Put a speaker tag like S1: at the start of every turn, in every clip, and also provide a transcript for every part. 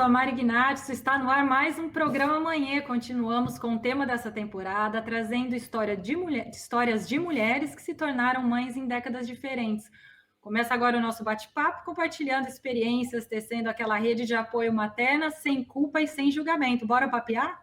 S1: sou a Mari Gnatz, está no ar mais um programa Amanhã. Continuamos com o tema dessa temporada, trazendo histórias de mulheres que se tornaram mães em décadas diferentes. Começa agora o nosso bate-papo, compartilhando experiências, tecendo aquela rede de apoio materna, sem culpa e sem julgamento. Bora papear?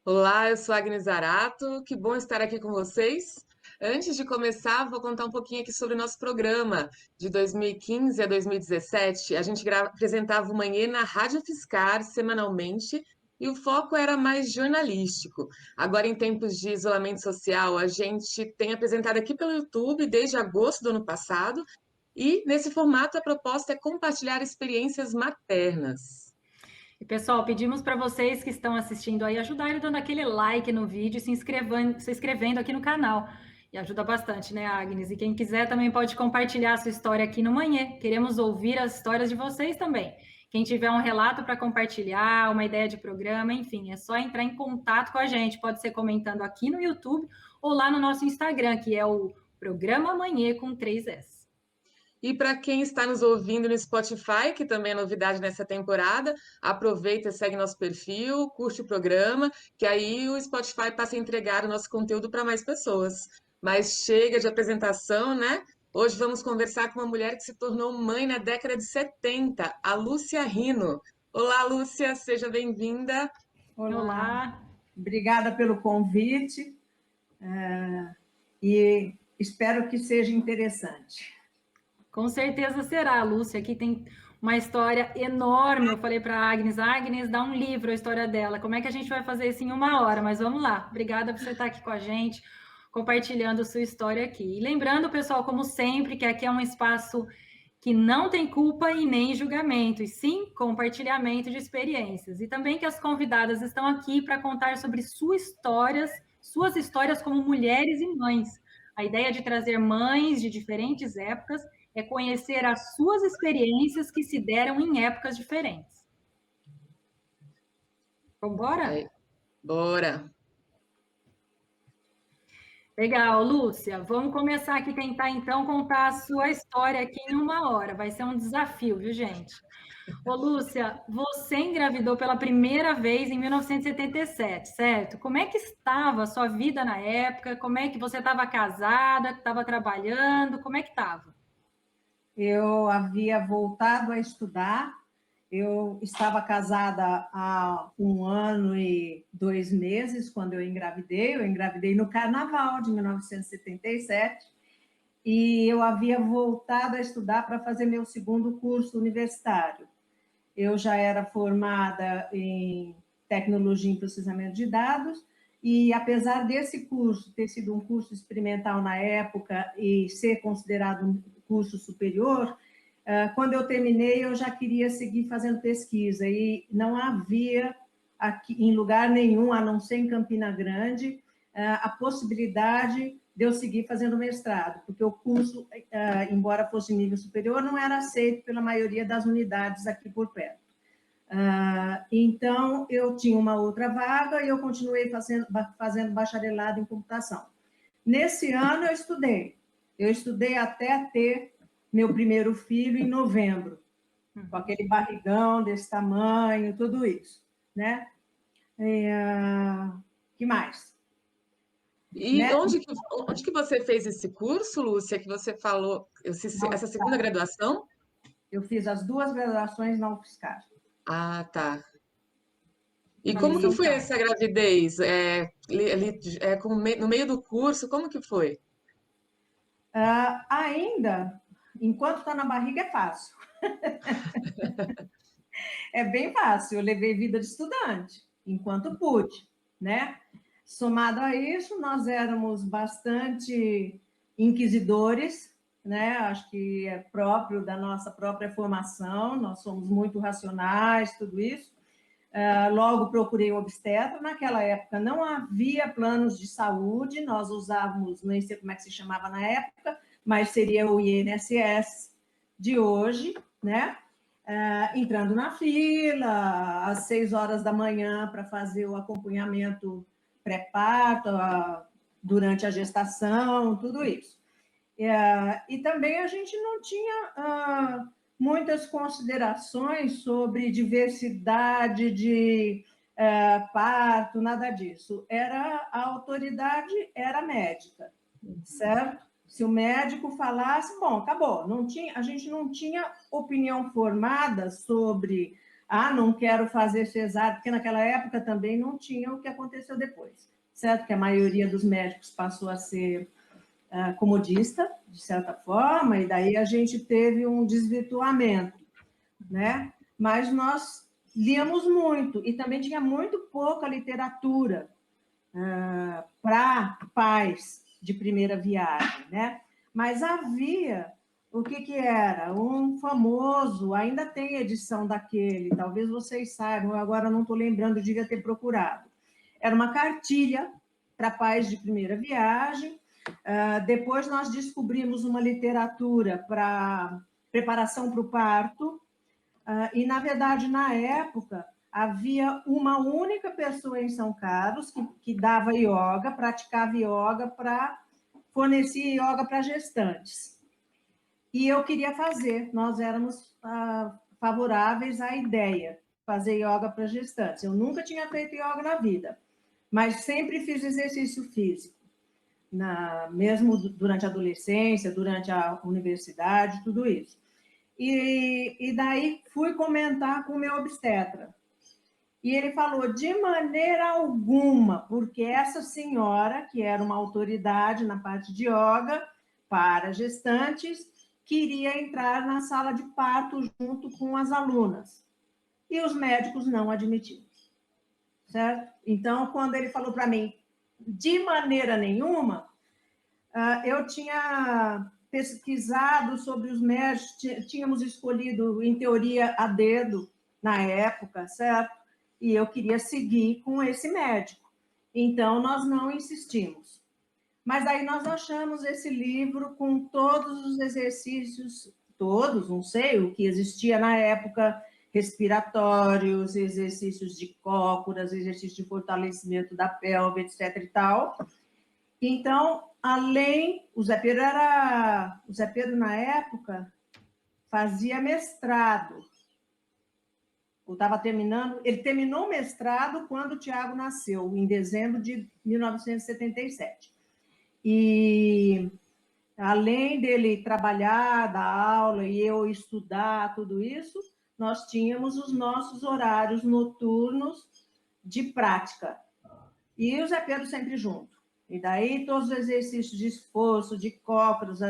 S2: Olá, eu sou a Agnes Zarato, que bom estar aqui com vocês. Antes de começar, vou contar um pouquinho aqui sobre o nosso programa. De 2015 a 2017, a gente apresentava o Manhã na Rádio Fiscar semanalmente e o foco era mais jornalístico. Agora, em tempos de isolamento social, a gente tem apresentado aqui pelo YouTube desde agosto do ano passado e, nesse formato, a proposta é compartilhar experiências maternas.
S1: E, pessoal, pedimos para vocês que estão assistindo aí ajudarem dando aquele like no vídeo e se inscrevendo aqui no canal. E ajuda bastante, né, Agnes? E quem quiser também pode compartilhar a sua história aqui no Manhã. Queremos ouvir as histórias de vocês também. Quem tiver um relato para compartilhar, uma ideia de programa, enfim, é só entrar em contato com a gente. Pode ser comentando aqui no YouTube ou lá no nosso Instagram, que é o Programa Amanhã com 3S.
S2: E para quem está nos ouvindo no Spotify, que também é novidade nessa temporada, aproveita, segue nosso perfil, curte o programa, que aí o Spotify passa a entregar o nosso conteúdo para mais pessoas. Mas chega de apresentação, né? Hoje vamos conversar com uma mulher que se tornou mãe na década de 70, a Lúcia Rino. Olá, Lúcia, seja bem-vinda.
S3: Olá,
S1: Olá.
S3: obrigada pelo convite e espero que seja interessante.
S1: Com certeza será. A Lúcia aqui tem uma história enorme. Eu falei para a Agnes, dá um livro a história dela. Como é que a gente vai fazer isso em 1 hora? Mas vamos lá. Obrigada por você estar aqui com a gente, compartilhando sua história aqui. E lembrando, pessoal, como sempre, que aqui é um espaço que não tem culpa e nem julgamento, e sim compartilhamento de experiências. E também que as convidadas estão aqui para contar sobre suas histórias como mulheres e mães. A ideia de trazer mães de diferentes épocas é conhecer as suas experiências que se deram em épocas diferentes. Vamos embora?
S2: Bora.
S1: Legal, Lúcia. Vamos começar aqui, tentar então contar a sua história aqui em 1 hora. Vai ser um desafio, viu, gente? Ô, Lúcia, você engravidou pela primeira vez em 1977, certo? Como é que estava a sua vida na época? Como é que você estava casada, estava trabalhando? Como é que estava?
S3: Eu havia voltado a estudar, eu estava casada há 1 ano e 2 meses quando eu engravidei no Carnaval de 1977 e eu havia voltado a estudar para fazer meu segundo curso universitário. Eu já era formada em tecnologia em processamento de dados, e apesar desse curso ter sido um curso experimental na época e ser considerado um curso superior, quando eu terminei, eu já queria seguir fazendo pesquisa, e não havia aqui em lugar nenhum, a não ser em Campina Grande, a possibilidade de eu seguir fazendo mestrado, porque o curso, embora fosse nível superior, não era aceito pela maioria das unidades aqui por perto. Então, eu tinha uma outra vaga e eu continuei fazendo bacharelado em computação. Nesse ano, eu estudei até ter meu primeiro filho em novembro, com aquele barrigão desse tamanho, tudo isso, né? Que mais?
S2: E
S3: Né?
S2: onde que você fez esse curso, Lúcia, que você falou, essa segunda graduação?
S3: Eu fiz as 2 graduações na UFSCar.
S2: Ah, tá. E como que
S1: Então
S2: foi
S1: tá.
S2: essa gravidez? No meio do curso, como que foi?
S3: Ainda, enquanto está na barriga, é fácil. É bem fácil. Eu levei vida de estudante, enquanto pude, né? Somado a isso, nós éramos bastante inquisidores, né? Acho que é próprio da nossa própria formação, nós somos muito racionais, tudo isso. Logo procurei um obstetra. Naquela época não havia planos de saúde, nós usávamos, nem sei como é que se chamava na época, mas seria o INSS de hoje, né? Entrando na fila, às 6 horas da manhã, para fazer o acompanhamento pré-parto, durante a gestação, tudo isso. E também a gente não tinha muitas considerações sobre diversidade de parto, nada disso. A autoridade era médica, certo? Se o médico falasse, bom, acabou. A gente não tinha opinião formada sobre, não quero fazer cesárea, porque naquela época também não tinha o que aconteceu depois, certo? Que a maioria dos médicos passou a ser comodista, de certa forma, e daí a gente teve um desvirtuamento, né? Mas nós líamos muito, e também tinha muito pouca literatura para pais de primeira viagem, né? Mas havia, o que era? Um famoso, ainda tem edição daquele, talvez vocês saibam, eu agora não estou lembrando, devia ter procurado. Era uma cartilha para pais de primeira viagem. Depois nós descobrimos uma literatura para preparação para o parto, e, na verdade, na época, havia uma única pessoa em São Carlos que dava yoga, praticava yoga, fornecia yoga para gestantes. E eu queria fazer, nós éramos favoráveis à ideia, fazer yoga para gestantes. Eu nunca tinha feito yoga na vida, mas sempre fiz exercício físico, mesmo durante a adolescência, durante a universidade, tudo isso. E daí fui comentar com o meu obstetra. E ele falou, de maneira alguma, porque essa senhora, que era uma autoridade na parte de yoga para gestantes, queria entrar na sala de parto junto com as alunas. E os médicos não admitiam, certo? Então, quando ele falou para mim, de maneira nenhuma, eu tinha pesquisado sobre os médicos, tínhamos escolhido, em teoria, a dedo, na época, certo? E eu queria seguir com esse médico. Então, nós não insistimos. Mas aí nós achamos esse livro com todos os exercícios, todos, não sei, o que existia na época, respiratórios, exercícios de cócoras, exercícios de fortalecimento da pelve, etc. e tal. Então, além, o Zé Pedro, na época, fazia mestrado. Eu estava terminando, ele terminou o mestrado quando o Tiago nasceu, em dezembro de 1977. E, além dele trabalhar, dar aula e eu estudar, tudo isso, nós tínhamos os nossos horários noturnos de prática. E o Zé Pedro sempre junto. E daí todos os exercícios de esforço, de cócoras,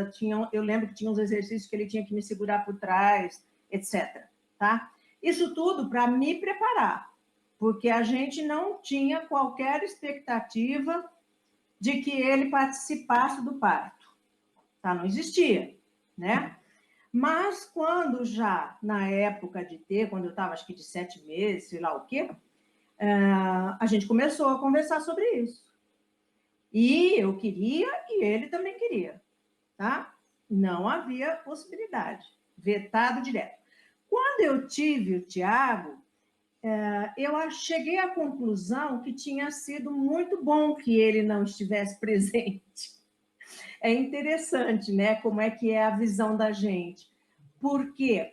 S3: eu lembro que tinha uns exercícios que ele tinha que me segurar por trás, etc. Tá? Isso tudo para me preparar, porque a gente não tinha qualquer expectativa de que ele participasse do parto. Tá? Não existia, né? Mas quando já, na época de ter, quando eu estava, acho que de 7 meses, sei lá o quê, a gente começou a conversar sobre isso. E eu queria e ele também queria, tá? Não havia possibilidade, vetado direto. Quando eu tive o Tiago, eu cheguei à conclusão que tinha sido muito bom que ele não estivesse presente. É interessante, né? Como é que é a visão da gente. Porque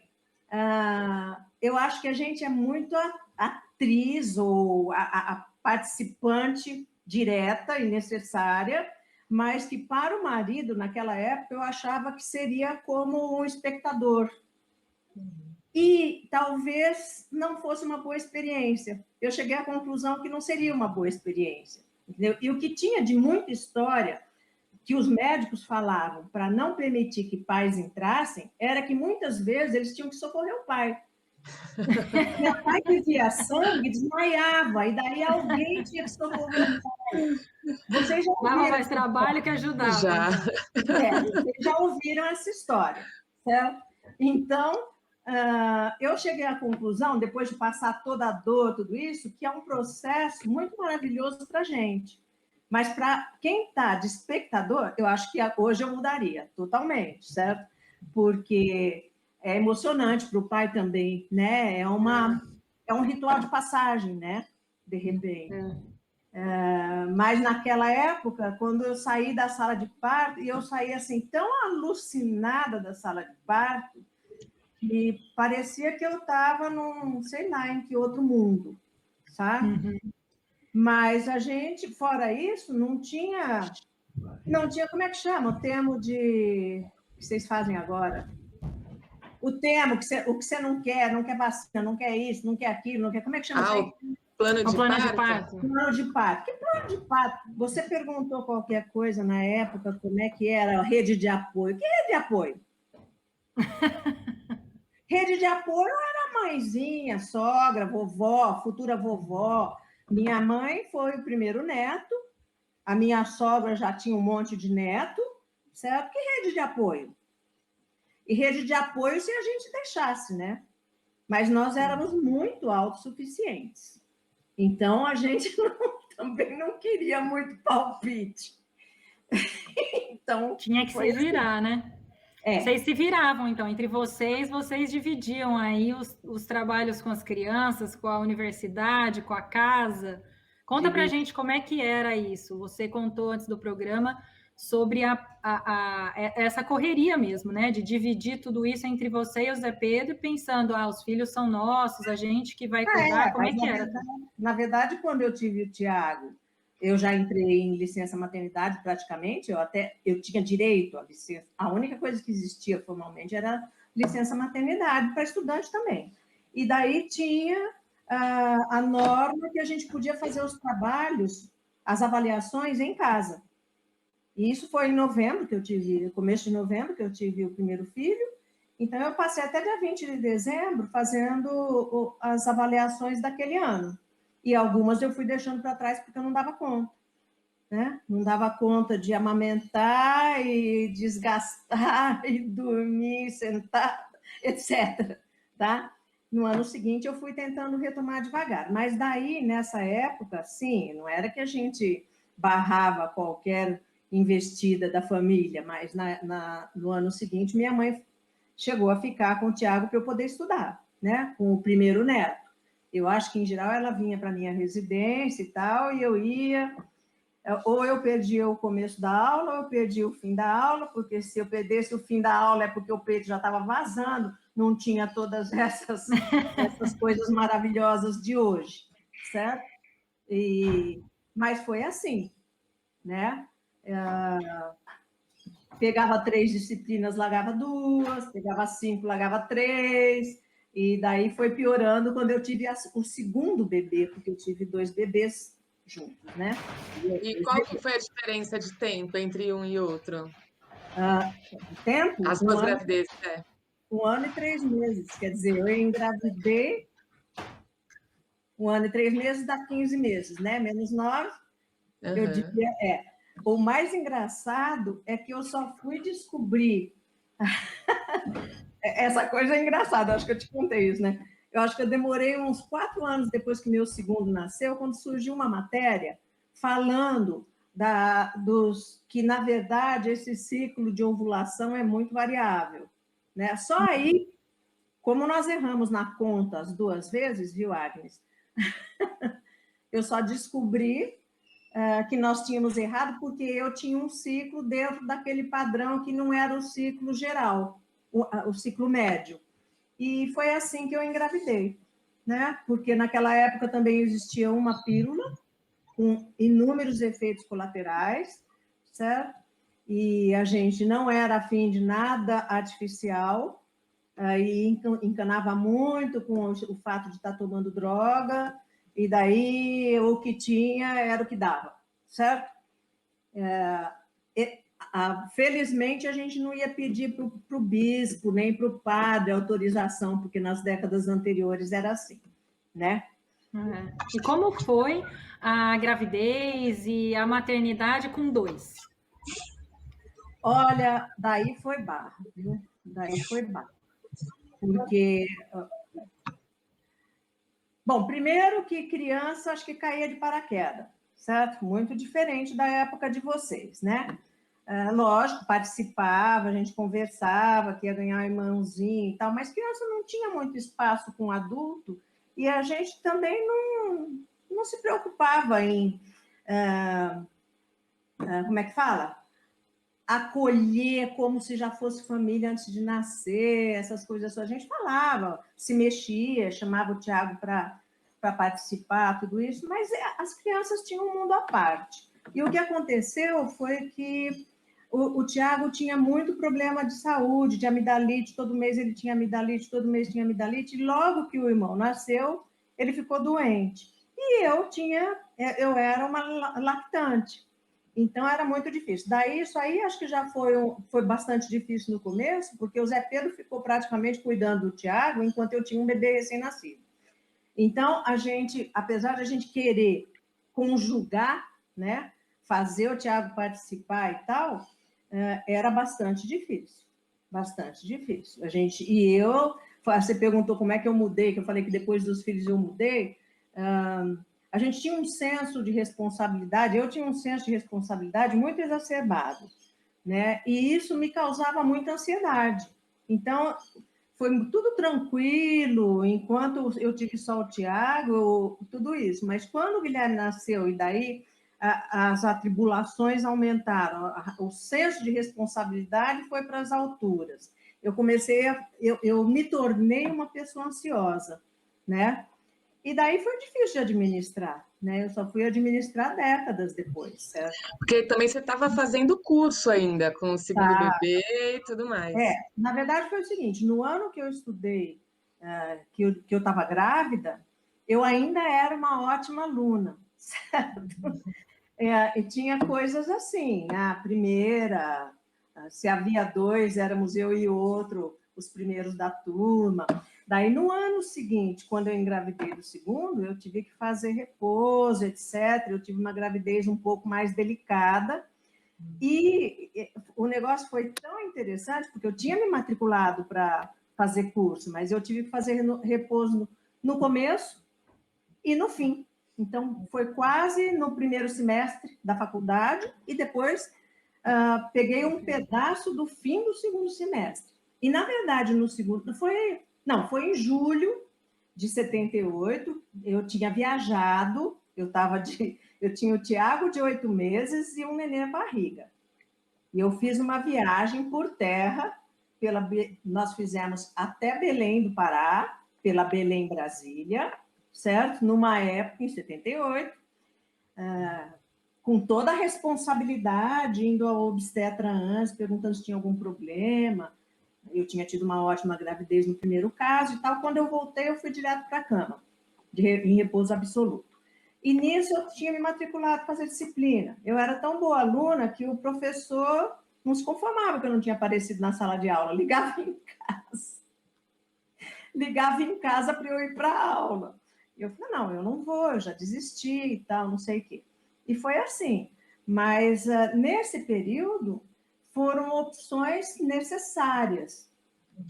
S3: eu acho que a gente é muito atriz ou a participante direta e necessária, mas que para o marido, naquela época, eu achava que seria como um espectador. E talvez não fosse uma boa experiência. Eu cheguei à conclusão que não seria uma boa experiência. Entendeu? E o que tinha de muita história que os médicos falavam para não permitir que pais entrassem era que muitas vezes eles tinham que socorrer o pai. Meu pai que via sangue desmaiava, e daí alguém tinha que socorrer o pai. Vocês já ouviram?
S1: Dava mais trabalho que ajudava.
S2: Já.
S3: Vocês já ouviram essa história, certo? Então, eu cheguei à conclusão, depois de passar toda a dor, tudo isso, que é um processo muito maravilhoso para a gente. Mas para quem está de espectador, eu acho que hoje eu mudaria totalmente, certo? Porque é emocionante para o pai também, né? É um ritual de passagem, né? De repente. Mas naquela época, quando eu saí da sala de parto, e eu saí assim tão alucinada da sala de parto, E parecia que eu estava num, sei lá, em que outro mundo, sabe?
S1: Uhum.
S3: Mas a gente, fora isso, não tinha, como é que chama? O termo de que vocês fazem agora? O termo o que você não quer vacina, não quer isso, não quer aquilo, não quer. Como é que chama isso
S2: Ah,
S3: aí?
S2: o plano
S1: Um
S2: de
S1: plano de
S2: parto?
S1: parto.
S3: Plano de parto. Que plano de parto? Você perguntou qualquer coisa na época, como é que era a rede de apoio? Que rede de apoio? Rede de apoio era mãezinha, sogra, vovó, futura vovó. Minha mãe foi o primeiro neto, a minha sogra já tinha um monte de neto, certo? Que rede de apoio? E rede de apoio se a gente deixasse, né? Mas nós éramos muito autossuficientes. Então, a gente também não queria muito palpite. Então,
S1: Tinha que
S3: foi
S1: se
S3: assim.
S1: virar, né?
S3: É,
S1: Vocês se viravam, então, entre vocês dividiam aí os trabalhos com as crianças, com a universidade, com a casa. Conta pra
S3: dividir.
S1: gente como é que era isso. Você contou antes do programa sobre essa correria mesmo, né? De dividir tudo isso entre você e o Zé Pedro, pensando, os filhos são nossos, a gente que vai cuidar. Como é
S3: Mas
S1: que era?
S3: na verdade, quando eu tive o Tiago, eu já entrei em licença maternidade praticamente, eu tinha direito à licença. A única coisa que existia formalmente era licença maternidade para estudante também. E daí tinha a norma que a gente podia fazer os trabalhos, as avaliações em casa. E isso foi em novembro que eu tive, começo de novembro que eu tive o primeiro filho. Então, eu passei até dia 20 de dezembro fazendo as avaliações daquele ano. E algumas eu fui deixando para trás porque eu não dava conta. Né? Não dava conta de amamentar e desgastar e dormir sentada, etc. Tá? No ano seguinte, eu fui tentando retomar devagar. Mas daí, nessa época, sim, não era que a gente barrava qualquer investida da família, mas no ano seguinte, minha mãe chegou a ficar com o Tiago para eu poder estudar, né? Com o primeiro neto. Eu acho que, em geral, ela vinha para a minha residência e tal, e eu ia, ou eu perdia o começo da aula, ou eu perdia o fim da aula, porque se eu perdesse o fim da aula é porque o peito já estava vazando, não tinha todas essas coisas maravilhosas de hoje, certo? Mas foi assim, né? Pegava 3 disciplinas, largava 2, pegava 5, largava 3, e daí foi piorando quando eu tive o segundo bebê, porque eu tive 2 bebês juntos, né?
S2: E qual que foi a diferença de tempo entre um e outro?
S3: Tempo,
S2: As duas gravidezes, é.
S3: 1 ano e 3 meses. Quer dizer, eu engravidei 1 ano e 3 meses dá 15 meses, né? Menos 9, eu
S2: Aham.
S3: diria, O mais engraçado é que eu só fui descobrir. Essa coisa é engraçada, acho que eu te contei isso, né? Eu acho que eu demorei uns 4 anos depois que meu segundo nasceu, quando surgiu uma matéria falando que, na verdade, esse ciclo de ovulação é muito variável. Né? Só aí, como nós erramos na conta as 2 vezes, viu, Agnes? Eu só descobri que nós tínhamos errado porque eu tinha um ciclo dentro daquele padrão que não era o ciclo geral, o ciclo médio. E foi assim que eu engravidei, né? Porque naquela época também existia uma pílula com inúmeros efeitos colaterais, certo? E a gente não era afim de nada artificial, aí encanava muito com o fato de estar tomando droga, e daí o que tinha era o que dava, certo? Felizmente, a gente não ia pedir para o bispo, nem para o padre autorização, porque nas décadas anteriores era assim, né?
S1: E como foi a gravidez e a maternidade com 2?
S3: Olha, daí foi barra, viu? Daí foi barra. Porque, bom, primeiro que criança, acho que caía de paraquedas, certo? Muito diferente da época de vocês, né? Lógico, participava, a gente conversava, que ia ganhar irmãozinho e tal, mas criança não tinha muito espaço com adulto e a gente também não se preocupava em, como é que fala? acolher como se já fosse família antes de nascer, essas coisas. A gente falava, se mexia, chamava o Tiago para participar, tudo isso, mas as crianças tinham um mundo à parte. E o que aconteceu foi que o Tiago tinha muito problema de saúde, de amidalite, todo mês ele tinha amidalite, todo mês tinha amidalite, e logo que o irmão nasceu, ele ficou doente. E eu era uma lactante. Então, era muito difícil. Daí, isso aí, acho que já foi bastante difícil no começo, porque o Zé Pedro ficou praticamente cuidando do Tiago, enquanto eu tinha um bebê recém-nascido. Então, apesar de a gente querer conjugar, né, fazer o Tiago participar e tal, era bastante difícil. Bastante difícil. Você perguntou como é que eu mudei, que eu falei que depois dos filhos eu mudei. A gente tinha um senso de responsabilidade, eu tinha um senso de responsabilidade muito exacerbado, né? E isso me causava muita ansiedade. Então, foi tudo tranquilo, enquanto eu tive só o Tiago, tudo isso. Mas quando o Guilherme nasceu, e daí as atribulações aumentaram, o senso de responsabilidade foi para as alturas. Eu me tornei uma pessoa ansiosa, né? E daí foi difícil de administrar, né? Eu só fui administrar décadas depois, certo?
S2: Porque também você estava fazendo curso ainda com o segundo
S3: Tá.
S2: bebê e tudo mais.
S3: Na verdade foi o seguinte, no ano que eu estudei, que eu estava grávida, eu ainda era uma ótima aluna, certo? E tinha coisas assim, a primeira, se havia dois, éramos eu e outro, os primeiros da turma. Daí, no ano seguinte, quando eu engravidei do segundo, eu tive que fazer repouso, etc. Eu tive uma gravidez um pouco mais delicada. E o negócio foi tão interessante, porque eu tinha me matriculado para fazer curso, mas eu tive que fazer repouso no começo e no fim. Então, foi quase no primeiro semestre da faculdade e depois peguei um pedaço do fim do segundo semestre. E, na verdade, no segundo... foi em julho de 78, eu tinha viajado, eu tinha o Tiago de 8 meses e um neném na barriga. E eu fiz uma viagem por terra, nós fizemos até Belém do Pará, pela Belém Brasília, certo? Numa época, em 78, com toda a responsabilidade, indo ao obstetra antes, perguntando se tinha algum problema. Eu tinha tido uma ótima gravidez no primeiro caso e tal. Quando eu voltei, eu fui direto para a cama, em repouso absoluto. E nisso eu tinha me matriculado para fazer disciplina. Eu era tão boa aluna que o professor não se conformava que eu não tinha aparecido na sala de aula, ligava em casa para eu ir para a aula. E eu falei, não, eu não vou, eu já desisti e tal, não sei o quê. E foi assim. Mas nesse período foram opções necessárias.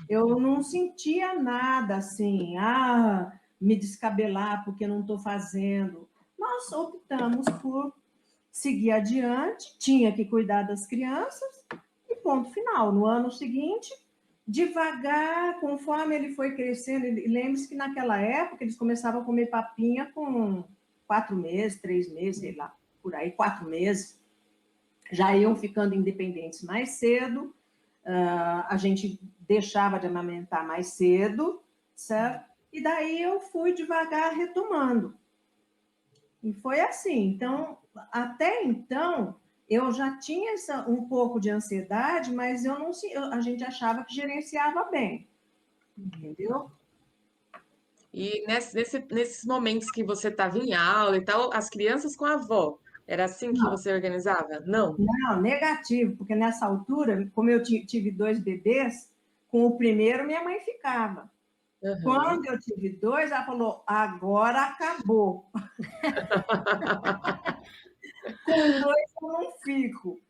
S3: Eu não sentia nada assim, me descabelar porque não estou fazendo. Nós optamos por seguir adiante, tinha que cuidar das crianças e ponto final. No ano seguinte, devagar, conforme ele foi crescendo, lembre-se que naquela época eles começavam a comer papinha com 4 meses, 3 meses, sei lá, por aí, 4 meses. Já iam ficando independentes mais cedo, a gente deixava de amamentar mais cedo, certo? E daí eu fui devagar retomando. E foi assim. Então, até então, eu já tinha um pouco de ansiedade, mas a gente achava que gerenciava bem, entendeu?
S2: E nesses momentos que você estava em aula e tal, as crianças com a avó, era assim que
S3: Não,
S2: você organizava? Não.
S3: não, negativo, porque nessa altura, como eu tive 2 bebês, com o primeiro minha mãe ficava.
S2: Uhum.
S3: Quando eu tive 2, ela falou, agora acabou. Com 2 eu não fico.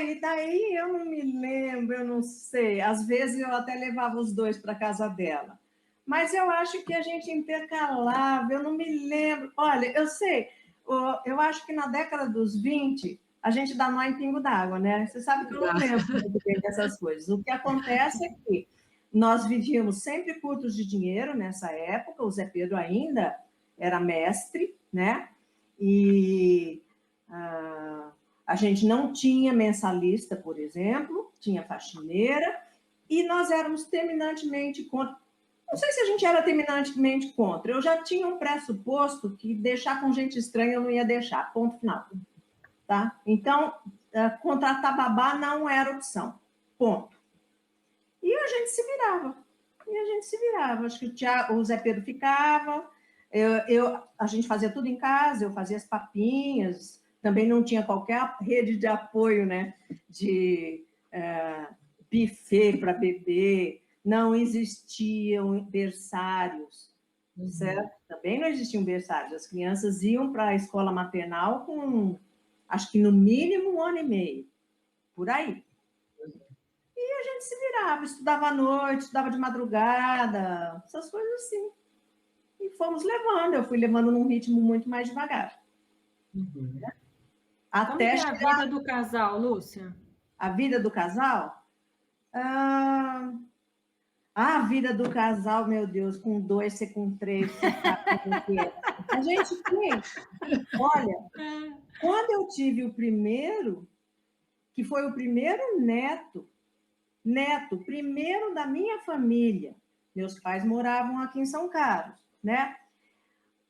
S3: E daí eu não me lembro, eu não sei. Às vezes eu até levava os 2 para casa dela. Mas eu acho que a gente intercalava, eu não me lembro. Olha, eu sei, eu acho que na década dos 20, a gente dá nó em pingo d'água, né? Você sabe que eu não lembro muito bem dessas coisas. O que acontece é que nós vivíamos sempre curtos de dinheiro nessa época, o Zé Pedro ainda era mestre, né? E A gente não tinha mensalista, por exemplo, tinha faxineira, e nós éramos terminantemente contra. Não sei se a gente era terminantemente contra, eu já tinha um pressuposto que deixar com gente estranha eu não ia deixar, ponto final. Tá? Então, contratar babá não era opção, ponto. E a gente se virava. Acho que o Zé Pedro ficava, a gente fazia tudo em casa, eu fazia as papinhas, também não tinha qualquer rede de apoio, né, de buffet para bebê, não existiam berçários, certo? Também não existiam berçários, as crianças iam para a escola maternal com, acho que no mínimo 1 ano e meio, por aí. E a gente se virava, estudava à noite, estudava de madrugada, essas coisas assim. E fomos levando, eu fui levando num ritmo muito mais devagar.
S2: Uhum.
S1: Como que é a vida do casal, Lúcia?
S3: A vida do casal? A vida do casal, meu Deus, com 2, ser com 3, você sabe como que é. A gente tem... Olha, quando eu tive o primeiro, que foi o primeiro neto, primeiro da minha família, meus pais moravam aqui em São Carlos, né?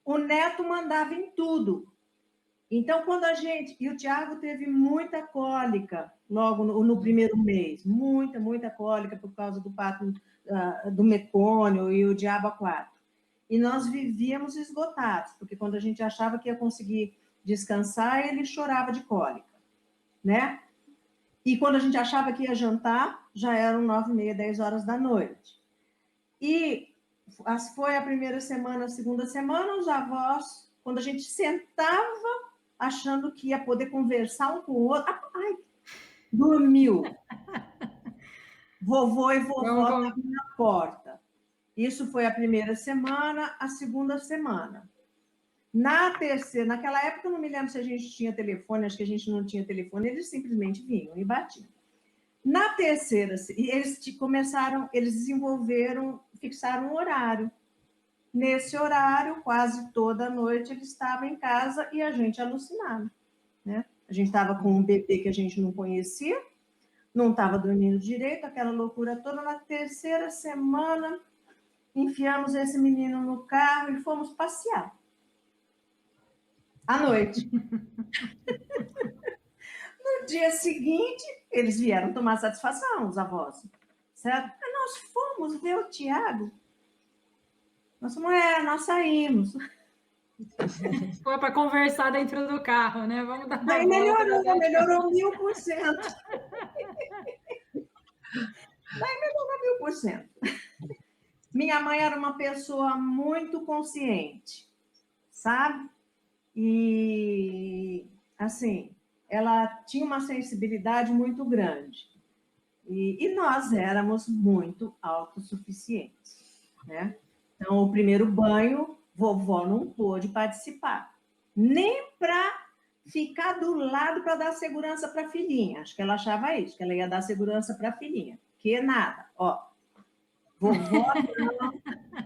S3: O neto mandava em tudo. Então, quando a gente... E o Tiago teve muita cólica logo no primeiro mês. Muita cólica por causa do parto do mecônio e o diabo a 4. E nós vivíamos esgotados, porque quando a gente achava que ia conseguir descansar, ele chorava de cólica, né? E quando a gente achava que ia jantar, já eram 9h30, 10 horas da noite. E foi a primeira semana, a segunda semana, os avós, quando a gente sentava achando que ia poder conversar um com o outro, dormiu. Vovô e vovó estavam na porta. Isso foi a primeira semana, a segunda semana. Na terceira, naquela época, eu não me lembro se a gente tinha telefone, acho que a gente não tinha telefone, eles simplesmente vinham e batiam. Na terceira, eles desenvolveram, fixaram um horário. Nesse horário, quase toda noite, ele estava em casa e a gente alucinava, né? A gente estava com um bebê que a gente não conhecia, não estava dormindo direito, aquela loucura toda. Na terceira semana, enfiamos esse menino no carro e fomos passear. À noite. No dia seguinte, eles vieram tomar satisfação, os avós, certo? Aí nós fomos ver o Tiago. Nós saímos.
S1: Foi para conversar dentro do carro, né? Vamos dar uma
S3: Aí
S1: volta.
S3: melhorou 1000%. Daí melhorou 1000%. Minha mãe era uma pessoa muito consciente, sabe? E, assim, ela tinha uma sensibilidade muito grande. E nós éramos muito autossuficientes, né? Então, o primeiro banho, vovó não pôde participar. Nem para ficar do lado para dar segurança para a filhinha. Acho que ela achava isso, que ela ia dar segurança para a filhinha. Que nada, ó. Vovó não,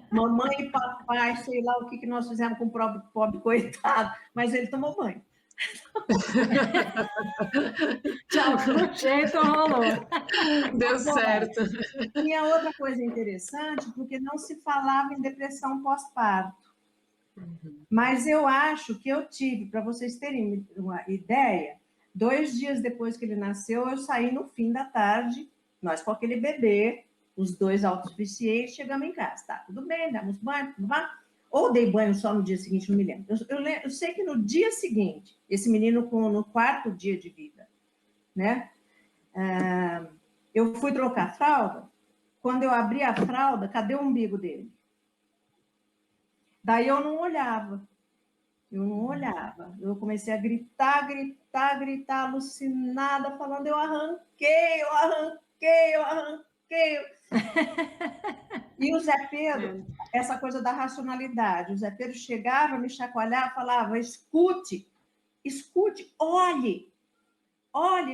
S3: mamãe e papai, sei lá o que nós fizemos com o pobre coitado, mas ele tomou banho.
S1: Tchau, o jeito rolou.
S2: Deu certo.
S3: Tinha outra coisa interessante, porque não se falava em depressão pós-parto. Mas eu acho que eu tive, para vocês terem uma ideia, 2 dias depois que ele nasceu, eu saí no fim da tarde, nós com aquele bebê, os 2 autossuficientes, chegamos em casa. Tá, tudo bem, damos banho, tudo bem. Ou dei banho só no dia seguinte, não me lembro. Eu sei que no dia seguinte, esse menino no 4º dia de vida, né? Eu fui trocar a fralda. Quando eu abri a fralda, cadê o umbigo dele? Daí eu não olhava. Eu comecei a gritar, alucinada, falando, eu arranquei. E o Zé Pedro, essa coisa da racionalidade, o Zé Pedro chegava, me chacoalhava, falava, escute, olhe,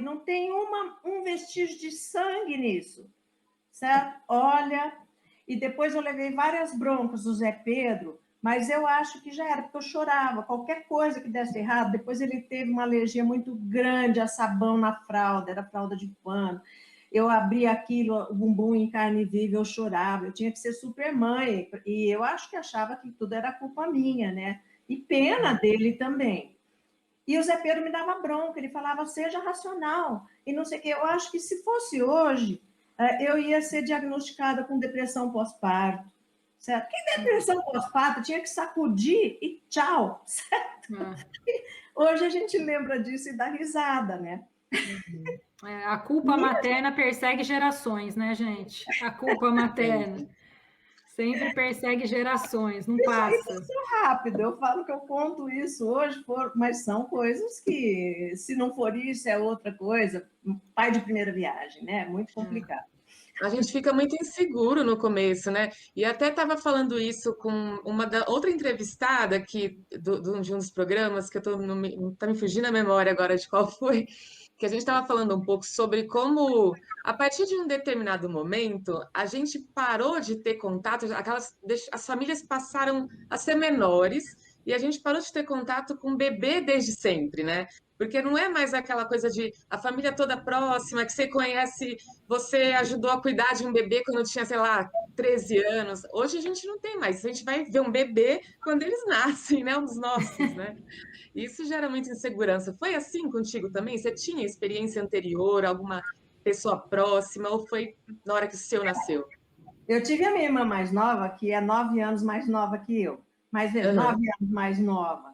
S3: não tem um vestígio de sangue nisso, certo? Olha, e depois eu levei várias broncas do Zé Pedro, Mas eu acho que já era, porque eu chorava. Qualquer coisa que desse errado, depois ele teve uma alergia muito grande a sabão na fralda, era fralda de pano. Eu abria aquilo, o bumbum em carne viva, eu chorava. Eu tinha que ser super mãe. E eu acho que achava que tudo era culpa minha, né? E pena dele também. E o Zé Pedro me dava bronca, ele falava, seja racional, e não sei o quê. Eu acho que se fosse hoje, eu ia ser diagnosticada com depressão pós-parto, certo? Que depressão pós-parto tinha que sacudir e tchau, certo? Hoje a gente lembra disso e dá risada, né?
S1: A culpa materna persegue gerações, né, gente? A culpa materna sempre persegue gerações, não passa.
S3: Rápido, eu falo que eu conto isso hoje, mas são coisas que, se não for isso, é outra coisa. Pai de primeira viagem, né? Muito complicado.
S2: A gente fica muito inseguro no começo, né? E até estava falando isso com outra entrevistada aqui de um dos programas, que eu tô tá me fugindo a memória agora de qual foi, que a gente estava falando um pouco sobre como, a partir de um determinado momento, a gente parou de ter contato, as famílias passaram a ser menores e a gente parou de ter contato com o bebê desde sempre, né? Porque não é mais aquela coisa de a família toda próxima, que você conhece, você ajudou a cuidar de um bebê quando tinha, sei lá, 13 anos. Hoje a gente não tem mais. A gente vai ver um bebê quando eles nascem, né? Os nossos, né? Isso gera muita insegurança. Foi assim contigo também? Você tinha experiência anterior, alguma pessoa próxima, ou foi na hora que o seu nasceu?
S3: Eu tive a minha irmã mais nova, que é 9 anos mais nova que eu. Mas veja, 9 anos mais nova.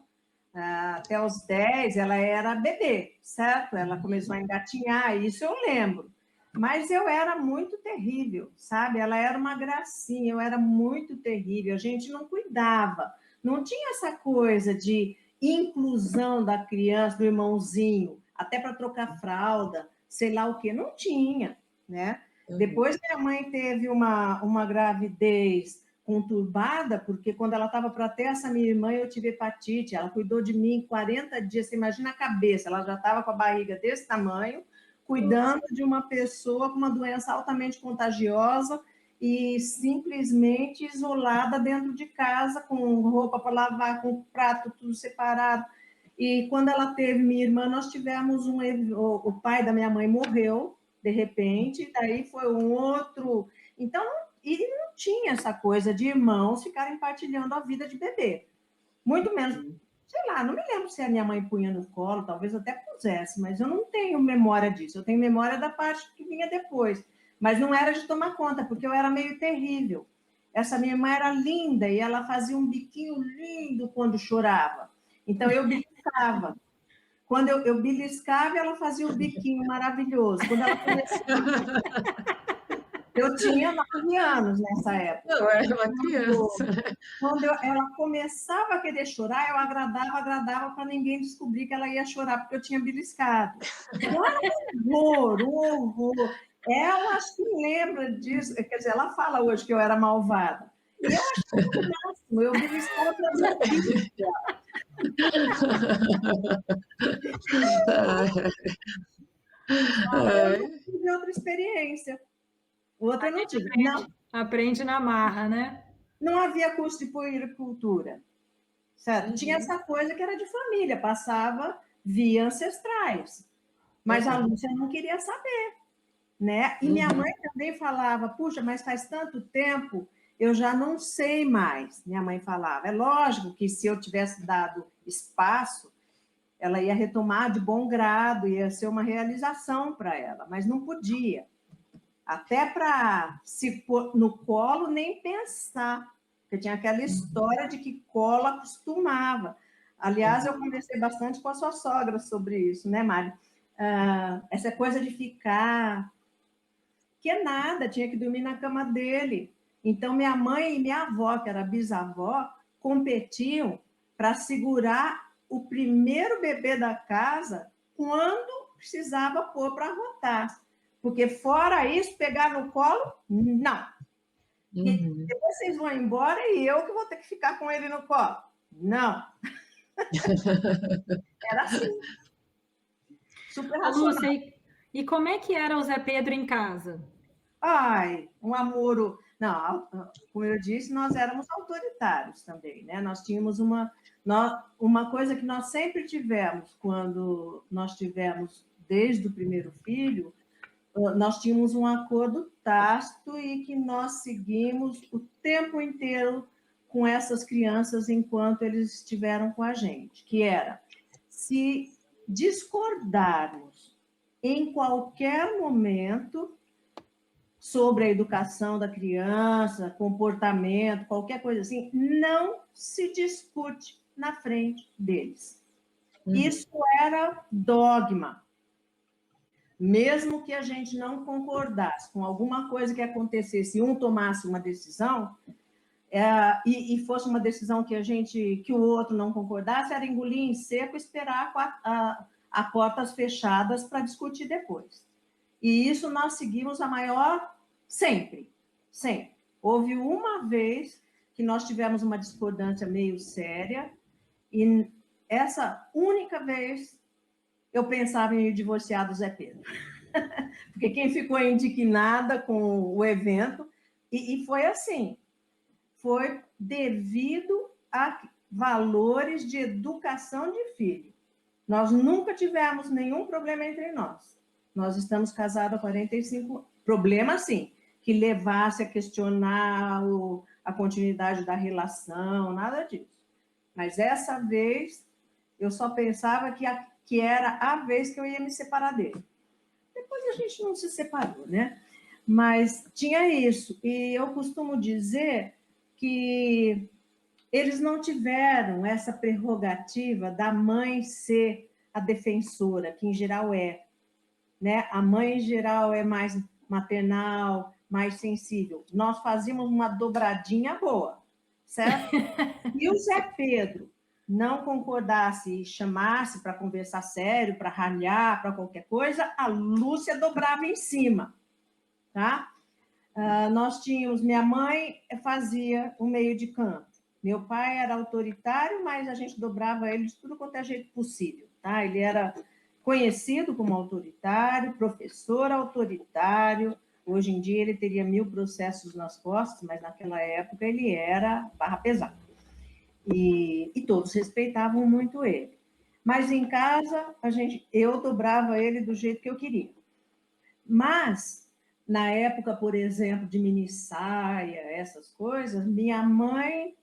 S3: Até os 10, ela era bebê, certo? Ela começou a engatinhar, isso eu lembro. Mas eu era muito terrível, sabe? Ela era uma gracinha, eu era muito terrível. A gente não cuidava. Não tinha essa coisa de inclusão da criança, do irmãozinho, até para trocar fralda, sei lá o quê. Não tinha, né? Depois minha mãe teve uma gravidez conturbada, porque quando ela estava para ter essa minha irmã, eu tive hepatite, ela cuidou de mim 40 dias, você imagina a cabeça, ela já estava com a barriga desse tamanho, cuidando de uma pessoa com uma doença altamente contagiosa e simplesmente isolada dentro de casa, com roupa para lavar, com prato tudo separado. E quando ela teve minha irmã, nós tivemos o pai da minha mãe morreu, de repente, daí foi um outro. Então, e não tinha essa coisa de irmãos ficarem partilhando a vida de bebê. Muito menos, sei lá, não me lembro se a minha mãe punha no colo, talvez até pusesse, mas eu não tenho memória disso. Eu tenho memória da parte que vinha depois. Mas não era de tomar conta, porque eu era meio terrível. Essa minha irmã era linda e ela fazia um biquinho lindo quando chorava. Então eu beliscava. Quando eu beliscava, ela fazia um biquinho maravilhoso. Quando ela começava... Eu tinha 9 anos nessa época.
S2: Não, era uma criança.
S3: Quando ela começava a querer chorar, eu agradava para ninguém descobrir que ela ia chorar, porque eu tinha beliscado. Então, era um horror, um horror. Ela acho que lembra disso. Quer dizer, ela fala hoje que eu era malvada. E eu acho que o máximo, eu beliscava para minha vida. Eu não tive outra experiência. Outra não tive.
S1: Aprende na marra, né?
S3: Não havia curso de puericultura, certo? Tinha essa coisa que era de família, passava via ancestrais. Mas a Lúcia não queria saber, né? E minha mãe também falava, puxa, mas faz tanto tempo, eu já não sei mais, minha mãe falava. É lógico que se eu tivesse dado espaço, ela ia retomar de bom grado, ia ser uma realização para ela, mas não podia. Até para se pôr no colo, nem pensar, porque tinha aquela história de que colo acostumava. Aliás, eu conversei bastante com a sua sogra sobre isso, né, Mari? Essa coisa de ficar... Que é nada, tinha que dormir na cama dele. Então, minha mãe e minha avó, que era bisavó, competiam para segurar o primeiro bebê da casa quando precisava pôr para rotar. Porque fora isso, pegar no colo, não. Depois vocês vão embora e eu que vou ter que ficar com ele no colo. Não. Era assim. Super racional.
S1: Lúcia, e como é que era o Zé Pedro em casa?
S3: Ai, um amor. Não, como eu disse, nós éramos autoritários também, né? Nós tínhamos uma coisa que nós sempre tivemos quando nós tivemos, desde o primeiro filho, nós tínhamos um acordo tácito e que nós seguimos o tempo inteiro com essas crianças enquanto eles estiveram com a gente, que era, se discordarmos em qualquer momento sobre a educação da criança, comportamento, qualquer coisa assim, não se discute na frente deles. Isso era dogma. Mesmo que a gente não concordasse com alguma coisa que acontecesse, um tomasse uma decisão, e fosse uma decisão que o outro não concordasse, era engolir em seco e esperar a portas fechadas para discutir depois. E isso nós seguimos sempre. Houve uma vez que nós tivemos uma discordância meio séria, e essa única vez eu pensava em ir divorciar do Zé Pedro. Porque quem ficou indignada com o evento, e foi assim, foi devido a valores de educação de filho. Nós nunca tivemos nenhum problema entre nós. Nós estamos casados há 45 anos. Problema, sim, que levasse a questionar a continuidade da relação, nada disso. Mas essa vez, eu só pensava que era a vez que eu ia me separar dele. Depois a gente não se separou, né? Mas tinha isso. E eu costumo dizer que eles não tiveram essa prerrogativa da mãe ser a defensora, que em geral é, né? A mãe, em geral, é mais maternal, mais sensível. Nós fazíamos uma dobradinha boa, certo? E o Zé Pedro não concordasse e chamasse para conversar sério, para ralhar, para qualquer coisa, a Lúcia dobrava em cima, tá? Nós tínhamos, minha mãe fazia o meio de campo, meu pai era autoritário, mas a gente dobrava ele de tudo quanto é jeito possível, tá? Ele era conhecido como autoritário, professor autoritário, hoje em dia ele teria 1000 processos nas costas, mas naquela época ele era barra pesada. E todos respeitavam muito ele. Mas em casa, eu dobrava ele do jeito que eu queria. Mas, na época, por exemplo, de mini saia, essas coisas, minha mãe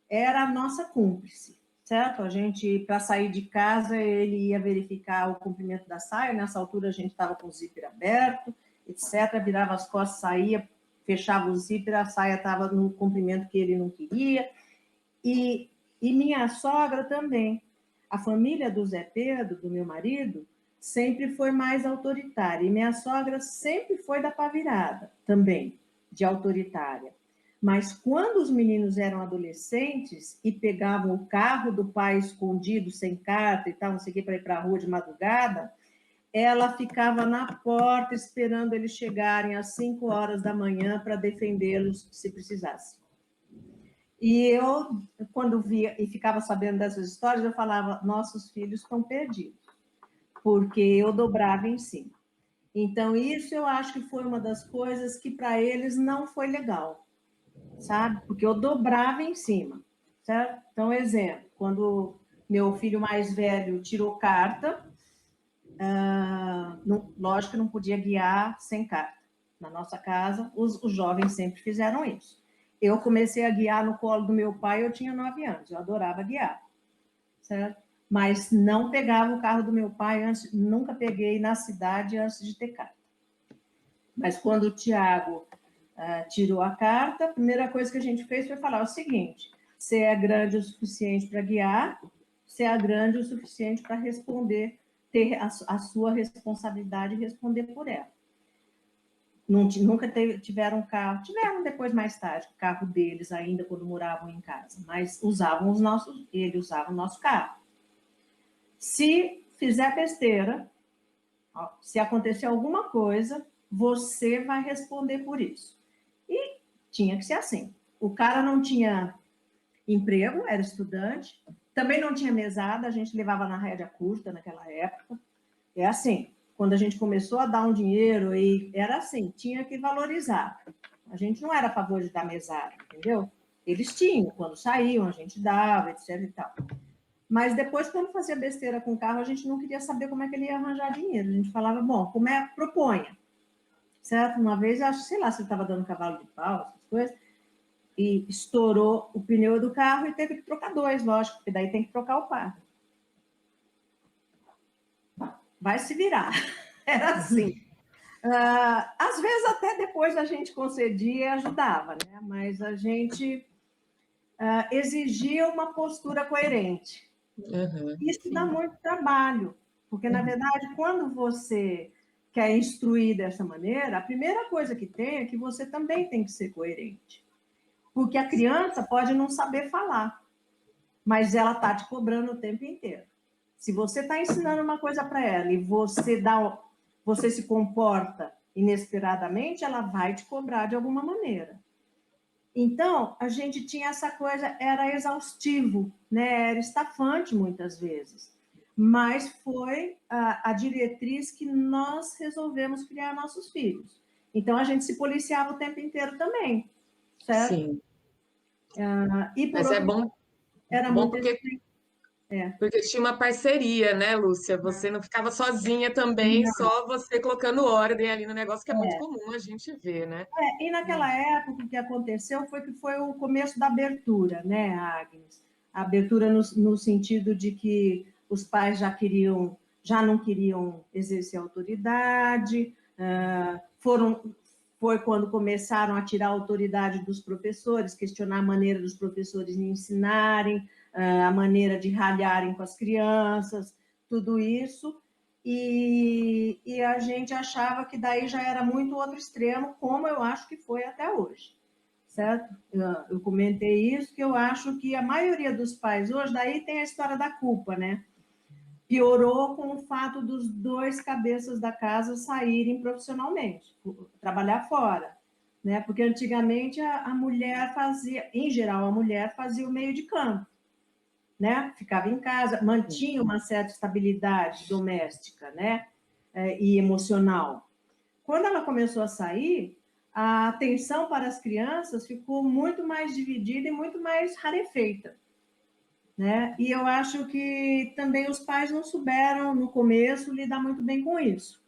S3: era a nossa cúmplice, certo? A gente, para sair de casa, ele ia verificar o comprimento da saia, nessa altura a gente estava com o zíper aberto, etc., virava as costas, saía, fechava o zíper, a saia estava no comprimento que ele não queria, e minha sogra também. A família do Zé Pedro, do meu marido, sempre foi mais autoritária. E minha sogra sempre foi da pá virada, também, de autoritária. Mas quando os meninos eram adolescentes e pegavam o carro do pai escondido, sem carta e tal, não sei o que, para ir para a rua de madrugada, ela ficava na porta esperando eles chegarem às 5 horas da manhã para defendê-los se precisasse. E eu, quando via e ficava sabendo dessas histórias, eu falava, nossos filhos estão perdidos, porque eu dobrava em cima. Então, isso eu acho que foi uma das coisas que para eles não foi legal, sabe? Porque eu dobrava em cima, certo? Então, exemplo, quando meu filho mais velho tirou carta, lógico que não podia guiar sem carta. Na nossa casa, os jovens sempre fizeram isso. Eu comecei a guiar no colo do meu pai, eu tinha 9 anos, eu adorava guiar, certo? Mas não pegava o carro do meu pai, nunca peguei na cidade antes de ter carta. Mas quando o Tiago tirou a carta, a primeira coisa que a gente fez foi falar o seguinte, você é grande o suficiente para guiar, você é grande o suficiente para responder, ter a sua responsabilidade e responder por ela. Nunca tiveram carro, tiveram depois mais tarde, o carro deles ainda quando moravam em casa, mas ele usava o nosso carro. Se fizer besteira, se acontecer alguma coisa, você vai responder por isso. E tinha que ser assim. O cara não tinha emprego, era estudante, também não tinha mesada, a gente levava na rédea curta naquela época. É assim, quando a gente começou a dar um dinheiro, e era assim, tinha que valorizar. A gente não era a favor de dar mesário, entendeu? Eles tinham, quando saíam, a gente dava, etc e tal. Mas depois, quando fazia besteira com o carro, a gente não queria saber como é que ele ia arranjar dinheiro. A gente falava, bom, como é, proponha. Certo? Uma vez, acho, sei lá, se ele estava dando cavalo de pau, essas coisas, e estourou o pneu do carro e teve que trocar 2, lógico, porque daí tem que trocar o par. Vai se virar. Era assim. Às vezes, até depois a gente concedia e ajudava, né? Mas a gente exigia uma postura coerente. Isso dá muito trabalho, porque, na verdade, quando você quer instruir dessa maneira, a primeira coisa que tem é que você também tem que ser coerente. Porque a criança pode não saber falar, mas ela está te cobrando o tempo inteiro. Se você está ensinando uma coisa para ela e você se comporta inesperadamente, ela vai te cobrar de alguma maneira. Então, a gente tinha essa coisa, era exaustivo, né? Era estafante muitas vezes. Mas foi a diretriz que nós resolvemos criar nossos filhos. Então, a gente se policiava o tempo inteiro também, certo?
S2: Sim.
S3: E por
S2: Mas é
S3: outro
S2: bom,
S3: era
S2: bom
S3: muito
S2: porque tinha uma parceria, né, Lúcia? Você não ficava sozinha também, só você colocando ordem ali no negócio, que é muito comum a gente ver, né?
S3: E naquela época, o que aconteceu foi que foi o começo da abertura, né, Agnes? A abertura no sentido de que os pais já não queriam exercer autoridade, foi quando começaram a tirar a autoridade dos professores, questionar a maneira dos professores ensinarem, a maneira de ralharem com as crianças, tudo isso. E a gente achava que daí já era muito outro extremo, como eu acho que foi até hoje, certo? Eu comentei isso, que eu acho que a maioria dos pais hoje, daí tem a história da culpa, né? Piorou com o fato dos 2 cabeças da casa saírem profissionalmente, trabalhar fora, né? Porque antigamente a mulher fazia, em geral, a mulher fazia o meio de campo, né? Ficava em casa, mantinha uma certa estabilidade doméstica, né? E emocional. Quando ela começou a sair, a atenção para as crianças ficou muito mais dividida e muito mais rarefeita, né? E eu acho que também os pais não souberam, no começo, lidar muito bem com isso,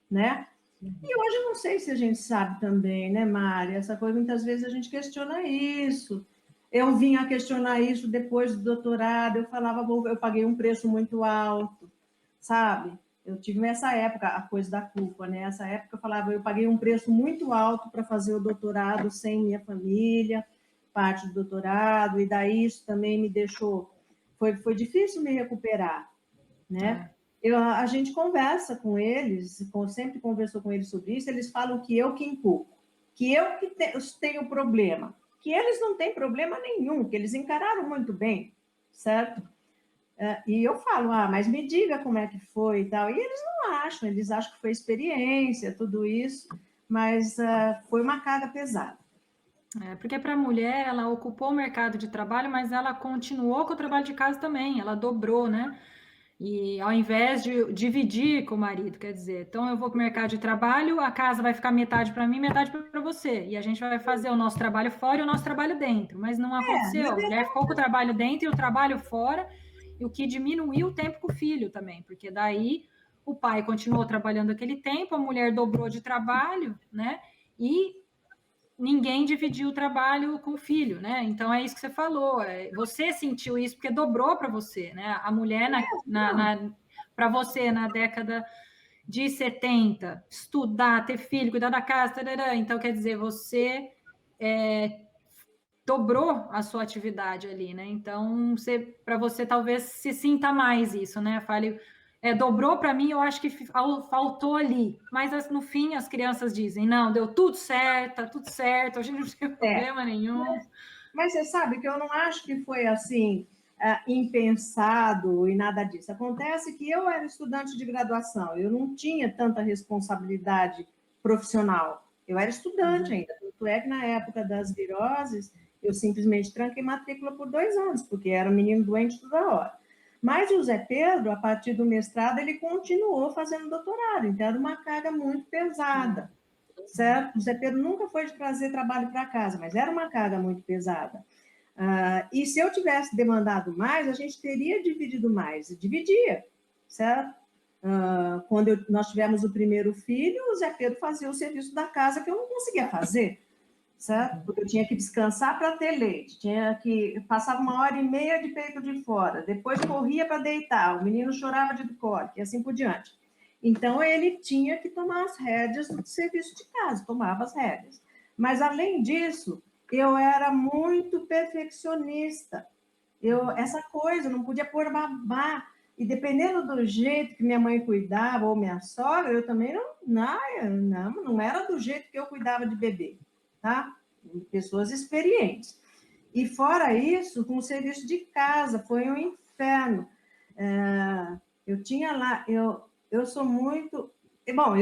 S3: né? E hoje eu não sei se a gente sabe também, né, Mari? Essa coisa, muitas vezes a gente questiona isso. Eu vim a questionar isso depois do doutorado, eu falava, eu paguei um preço muito alto, sabe? Eu tive nessa época a coisa da culpa, né? Essa época eu falava, eu paguei um preço muito alto para fazer o doutorado sem minha família, parte do doutorado, e daí isso também me deixou... Foi difícil me recuperar, né? A gente conversa com eles, sempre conversou com eles sobre isso, eles falam que eu que inculco, que eu que tenho problema, que eles não têm problema nenhum, que eles encararam muito bem, certo? E eu falo, mas me diga como é que foi e tal. E eles não acham, eles acham que foi experiência, tudo isso, mas foi uma carga pesada.
S1: Porque para a mulher, ela ocupou o mercado de trabalho, mas ela continuou com o trabalho de casa também, ela dobrou, né? E ao invés de dividir com o marido, quer dizer, então eu vou para o mercado de trabalho, a casa vai ficar metade para mim, metade para você. E a gente vai fazer o nosso trabalho fora e o nosso trabalho dentro. Mas não aconteceu. A mulher ficou com o trabalho dentro e o trabalho fora, e o que diminuiu o tempo com o filho também, porque daí o pai continuou trabalhando aquele tempo, a mulher dobrou de trabalho, né? E ninguém dividiu o trabalho com o filho, né? Então é isso que você falou. Você sentiu isso porque dobrou para você, né? A mulher para você na década de 70, estudar, ter filho, cuidar da casa, tarará. Então quer dizer, você dobrou a sua atividade ali, né? Então para você talvez se sinta mais isso, né? Fale, dobrou para mim, eu acho que faltou ali. Mas no fim as crianças dizem, não, deu tudo certo, tá tudo certo, a gente não tem problema nenhum.
S3: Mas você sabe que eu não acho que foi assim, impensado e nada disso. Acontece que eu era estudante de graduação, eu não tinha tanta responsabilidade profissional. Eu era estudante ainda, tanto é que na época das viroses, eu simplesmente tranquei matrícula por 2 anos, porque era um menino doente toda hora. Mas o Zé Pedro, a partir do mestrado, ele continuou fazendo doutorado, então era uma carga muito pesada. certo? O Zé Pedro nunca foi de trazer trabalho para casa, mas era uma carga muito pesada. E se eu tivesse demandado mais, a gente teria dividido mais, e dividia, certo? Quando nós tivemos o primeiro filho, o Zé Pedro fazia o serviço da casa que eu não conseguia fazer, certo? Porque eu tinha que descansar para ter leite, passava 1h30 de peito de fora, depois corria para deitar, o menino chorava de cólica e assim por diante. Então, ele tinha que tomar as rédeas do serviço de casa, tomava as rédeas. Mas, além disso, eu era muito perfeccionista. Essa coisa, não podia pôr babá. E dependendo do jeito que minha mãe cuidava, ou minha sogra, eu também não era do jeito que eu cuidava de bebê, tá? Pessoas experientes. E fora isso, com o serviço de casa, foi um inferno. Eu tinha lá, eu sou muito... Bom,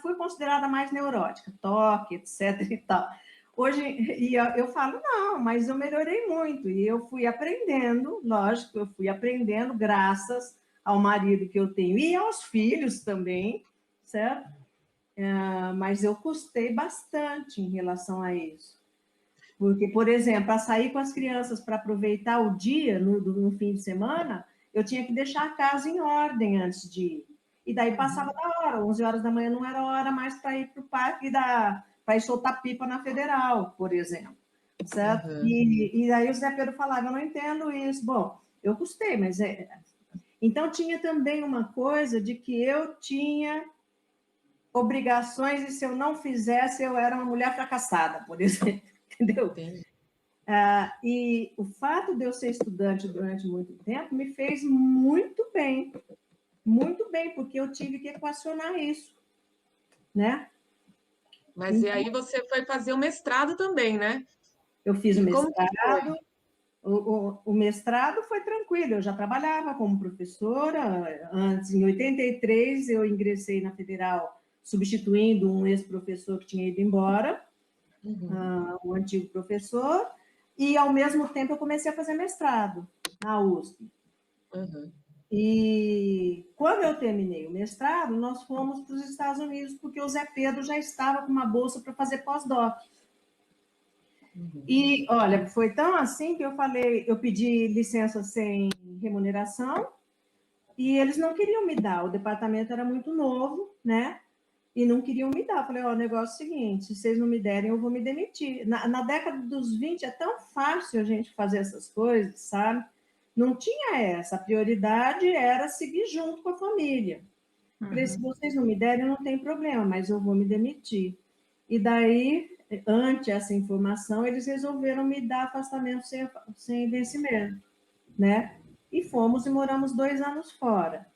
S3: fui considerada mais neurótica, toque, etc. e tal. Hoje, eu falo, não, mas eu melhorei muito. E eu fui aprendendo, lógico, eu fui aprendendo graças ao marido que eu tenho e aos filhos também, certo? Mas eu custei bastante em relação a isso. Porque, por exemplo, para sair com as crianças para aproveitar o dia no fim de semana, eu tinha que deixar a casa em ordem antes de ir. E daí passava da hora, 11 horas da manhã não era hora mais para ir para o parque para ir soltar pipa na Federal, por exemplo. Certo? E daí o Zé Pedro falava, eu não entendo isso. Bom, eu custei, mas... Então, tinha também uma coisa de que eu tinha obrigações e se eu não fizesse, eu era uma mulher fracassada, por exemplo. Entendeu? E o fato de eu ser estudante durante muito tempo me fez muito bem, porque eu tive que equacionar isso, né?
S2: Mas e aí você foi fazer o mestrado também, né?
S3: Eu fiz o
S2: como que foi?
S3: mestrado, o mestrado foi tranquilo, eu já trabalhava como professora, antes, em 83, eu ingressei na Federal substituindo um ex-professor que tinha ido embora, o antigo professor, e, ao mesmo tempo, eu comecei a fazer mestrado na USP. E, quando eu terminei o mestrado, nós fomos para os Estados Unidos, porque o Zé Pedro já estava com uma bolsa para fazer pós-doc. E, olha, foi tão assim que eu pedi licença sem remuneração, e eles não queriam me dar, o departamento era muito novo, né? E não queriam me dar. Falei, ó, o negócio é o seguinte, se vocês não me derem, eu vou me demitir. Na década dos 20 é tão fácil a gente fazer essas coisas, sabe? Não tinha essa. A prioridade era seguir junto com a família. Falei, se vocês não me derem, não tem problema, mas eu vou me demitir. E daí, ante essa informação, eles resolveram me dar afastamento sem vencimento, né? E fomos e moramos 2 anos fora.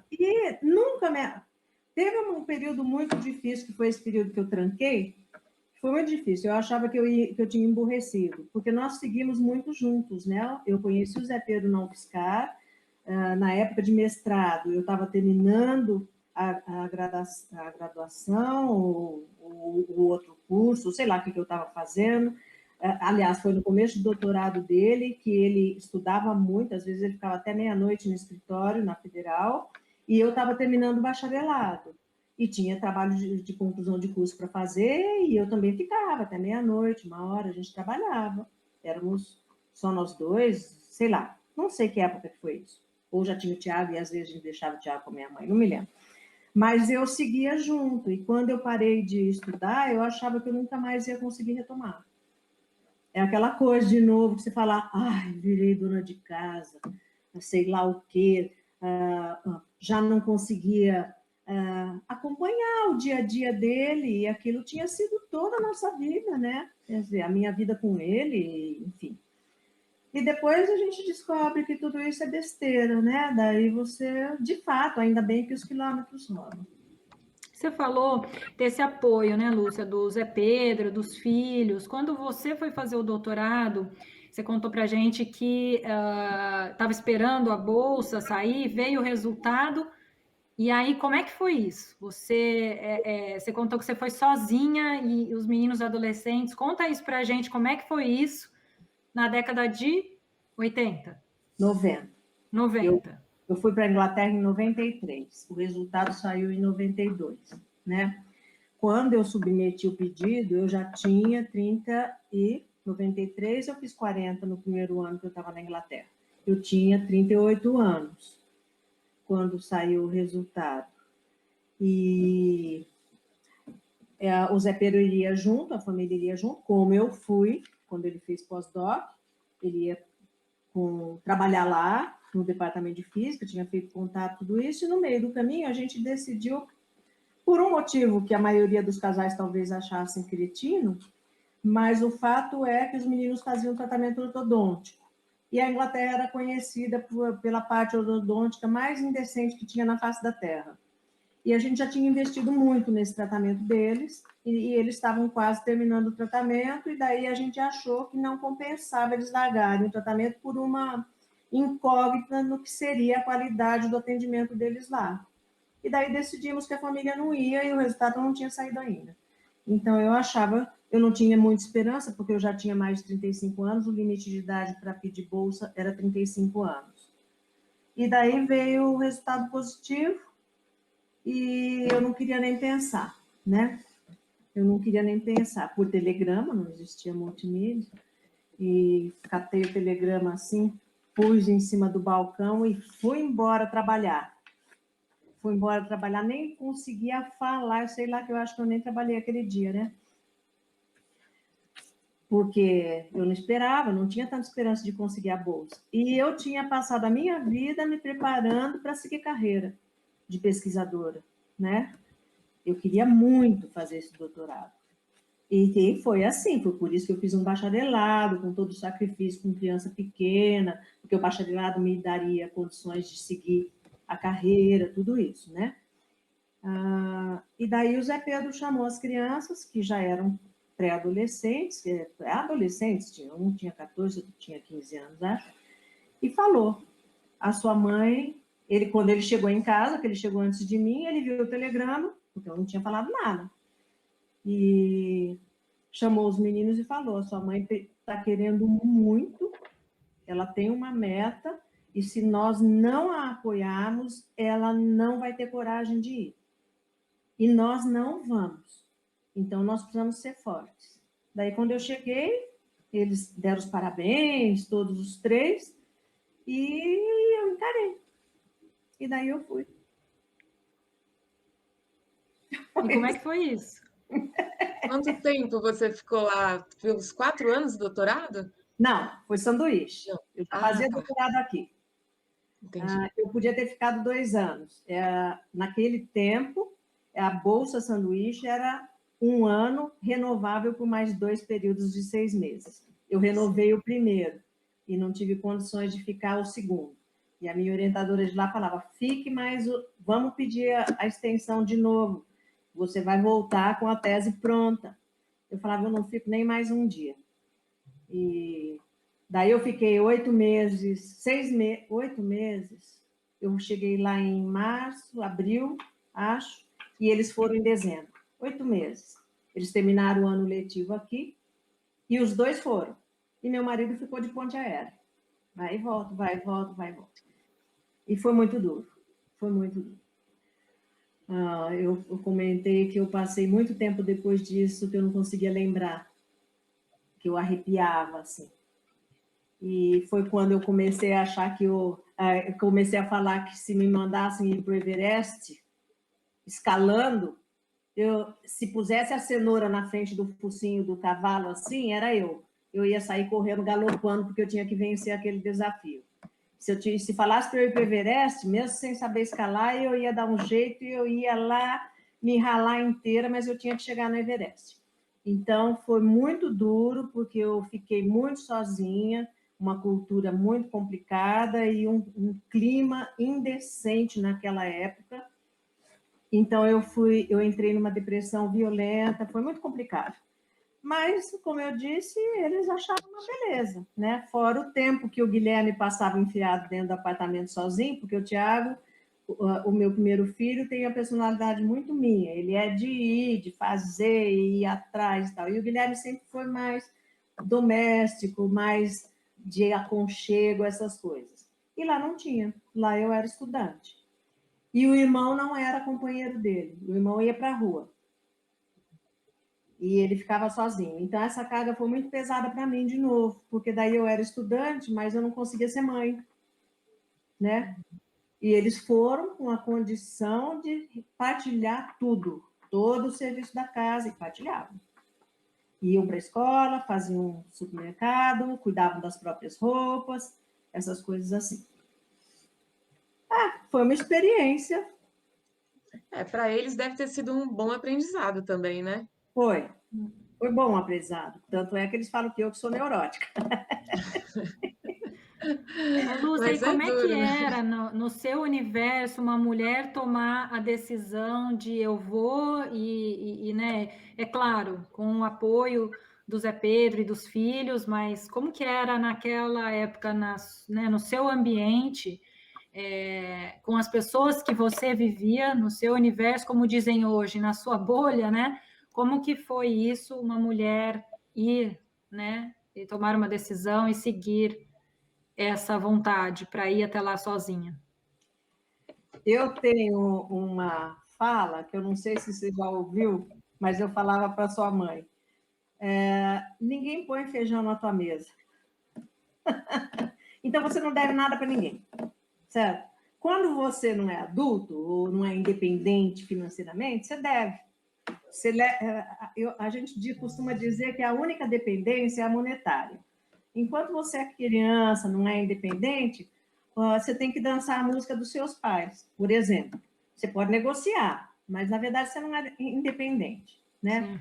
S3: E nunca Teve um período muito difícil, que foi esse período que eu tranquei, foi muito difícil. Eu achava que eu tinha emburrecido, porque nós seguimos muito juntos, né? Eu conheci o Zé Pedro na UFSCar, na época de mestrado, eu estava terminando a graduação, ou o outro curso, sei lá o que eu estava fazendo. Aliás, foi no começo do doutorado dele, que ele estudava muito, às vezes ele ficava até meia-noite no escritório, na Federal, e eu estava terminando o bacharelado. E tinha trabalho de conclusão de curso para fazer, e eu também ficava até meia-noite, 1 hora, a gente trabalhava. Éramos só nós dois, sei lá, não sei que época que foi isso. Ou já tinha o Tiago, e às vezes a gente deixava o Tiago com a minha mãe, não me lembro. Mas eu seguia junto, e quando eu parei de estudar, eu achava que eu nunca mais ia conseguir retomar. É aquela coisa, de novo, que você fala, ai, virei dona de casa, sei lá o quê, já não conseguia acompanhar o dia a dia dele, e aquilo tinha sido toda a nossa vida, né? Quer dizer, a minha vida com ele, enfim. E depois a gente descobre que tudo isso é besteira, né? Daí você, de fato, ainda bem que os quilômetros rodam.
S1: Você falou desse apoio, né, Lúcia, do Zé Pedro, dos filhos. Quando você foi fazer o doutorado, você contou para a gente que estava esperando a bolsa sair, veio o resultado. E aí, como é que foi isso? Você contou que você foi sozinha e os meninos adolescentes. Conta isso para a gente, como é que foi isso na década de 80?
S3: 90.
S1: 90.
S3: Eu fui para a Inglaterra em 93. O resultado saiu em 92, né? quando eu submeti o pedido, eu já tinha 93, eu fiz 40 no primeiro ano que eu estava na Inglaterra. Eu tinha 38 anos quando saiu o resultado. E o Zé Pedro iria junto, a família iria junto, como eu fui, quando ele fez pós-doc, ele ia trabalhar lá, no departamento de física, tinha feito contato, tudo isso, e no meio do caminho a gente decidiu, por um motivo que a maioria dos casais talvez achassem cretino, mas o fato é que os meninos faziam tratamento ortodôntico. E a Inglaterra era conhecida pela parte ortodôntica mais indecente que tinha na face da Terra. E a gente já tinha investido muito nesse tratamento deles, e eles estavam quase terminando o tratamento, e daí a gente achou que não compensava eles largarem o tratamento por uma incógnita no que seria a qualidade do atendimento deles lá. E daí decidimos que a família não ia, e o resultado não tinha saído ainda. Então, eu não tinha muita esperança, porque eu já tinha mais de 35 anos, o limite de idade para pedir bolsa era 35 anos. E daí veio o resultado positivo, e eu não queria nem pensar, né? Eu não queria nem pensar. Por telegrama, não existia multimídia, e catei o telegrama assim, pus em cima do balcão e fui embora trabalhar. Fui embora trabalhar, nem conseguia falar, eu sei lá que eu acho que eu nem trabalhei aquele dia, né? Porque eu não esperava, não tinha tanta esperança de conseguir a bolsa. E eu tinha passado a minha vida me preparando para seguir carreira de pesquisadora, né? Eu queria muito fazer esse doutorado. E foi assim, foi por isso que eu fiz um bacharelado, com todo o sacrifício, com criança pequena, porque o bacharelado me daria condições de seguir a carreira, tudo isso, né? E daí o Zé Pedro chamou as crianças, que já eram pré-adolescentes, um tinha 14, outro tinha 15 anos, acho, e falou, a sua mãe, quando ele chegou em casa, que ele chegou antes de mim, ele viu o telegrama, porque eu não tinha falado nada, e chamou os meninos e falou, a sua mãe está querendo muito, ela tem uma meta, e se nós não a apoiarmos, ela não vai ter coragem de ir. E nós não vamos. Então, nós precisamos ser fortes. Daí, quando eu cheguei, eles deram os parabéns, todos os três, e eu encarei. E daí eu fui.
S1: E como é que foi isso?
S2: Quanto tempo você ficou lá? Foi uns 4 anos de doutorado?
S3: Não, foi sanduíche.
S2: Não.
S3: Eu já fazia
S2: Tá.
S3: doutorado aqui.
S2: Entendi.
S3: Eu podia ter ficado 2 anos. Naquele tempo, a Bolsa Sanduíche era 1 ano renovável por mais 2 períodos de 6 meses. Eu renovei o primeiro e não tive condições de ficar o segundo. E a minha orientadora de lá falava, fique mais, vamos pedir a extensão de novo. Você vai voltar com a tese pronta. Eu falava, eu não fico nem mais um dia. E daí eu fiquei 8 meses, 8 meses. Eu cheguei lá em março, abril, acho, e eles foram em dezembro. 8 meses. Eles terminaram o ano letivo aqui, e os dois foram. E meu marido ficou de ponte aérea. Vai e volta, vai e volta, vai e volta. E foi muito duro. Foi muito duro. Eu comentei que eu passei muito tempo depois disso que eu não conseguia lembrar, que eu arrepiava, assim. E foi quando eu comecei a achar que eu comecei a falar que se me mandassem ir para o Everest, escalando, se pusesse a cenoura na frente do focinho do cavalo assim, era eu. Eu ia sair correndo, galopando, porque eu tinha que vencer aquele desafio. Se falasse para eu ir para o Everest, mesmo sem saber escalar, eu ia dar um jeito e eu ia lá me ralar inteira, mas eu tinha que chegar no Everest. Então, foi muito duro, porque eu fiquei muito sozinha, uma cultura muito complicada e um clima indecente naquela época. Então, eu entrei numa depressão violenta, foi muito complicado. Mas, como eu disse, eles acharam uma beleza, né? Fora o tempo que o Guilherme passava enfiado dentro do apartamento sozinho, porque o Tiago, o meu primeiro filho, tem a personalidade muito minha. Ele é de ir, de fazer, ir atrás e tal. E o Guilherme sempre foi mais doméstico, mais de aconchego, essas coisas. E lá não tinha. Lá eu era estudante. E o irmão não era companheiro dele. O irmão ia para a rua. e ele ficava sozinho. Então, essa carga foi muito pesada para mim de novo, porque daí eu era estudante, mas eu não conseguia ser mãe, né? E eles foram com a condição de partilhar tudo, todo o serviço da casa, e partilhavam. Iam para a escola, faziam um supermercado, cuidavam das próprias roupas, essas coisas assim. Foi uma experiência.
S2: Para eles deve ter sido um bom aprendizado também, né?
S3: Foi. Foi bom o aprendizado. Tanto é que eles falam que eu sou neurótica.
S1: Ô, Lúcia, e
S2: Mas é
S1: como é que
S2: duro, né?
S1: era no seu universo uma mulher tomar a decisão de eu vou né, é claro, com o apoio do Zé Pedro e dos filhos, mas como que era naquela época, né, no seu ambiente, com as pessoas que você vivia, no seu universo, como dizem hoje, na sua bolha, né? Como que foi isso, uma mulher ir, né, e tomar uma decisão e seguir essa vontade para ir até lá sozinha?
S3: Eu tenho uma fala, que eu não sei se você já ouviu, mas eu falava para sua mãe. Ninguém põe feijão na tua mesa. Então, você não deve nada para ninguém, certo? Quando você não é adulto ou não é independente financeiramente, você deve. A gente costuma dizer que a única dependência é a monetária. Enquanto você é criança, não é independente, você tem que dançar a música dos seus pais, por exemplo. Você pode negociar, mas na verdade você não é independente, né?
S1: Sim.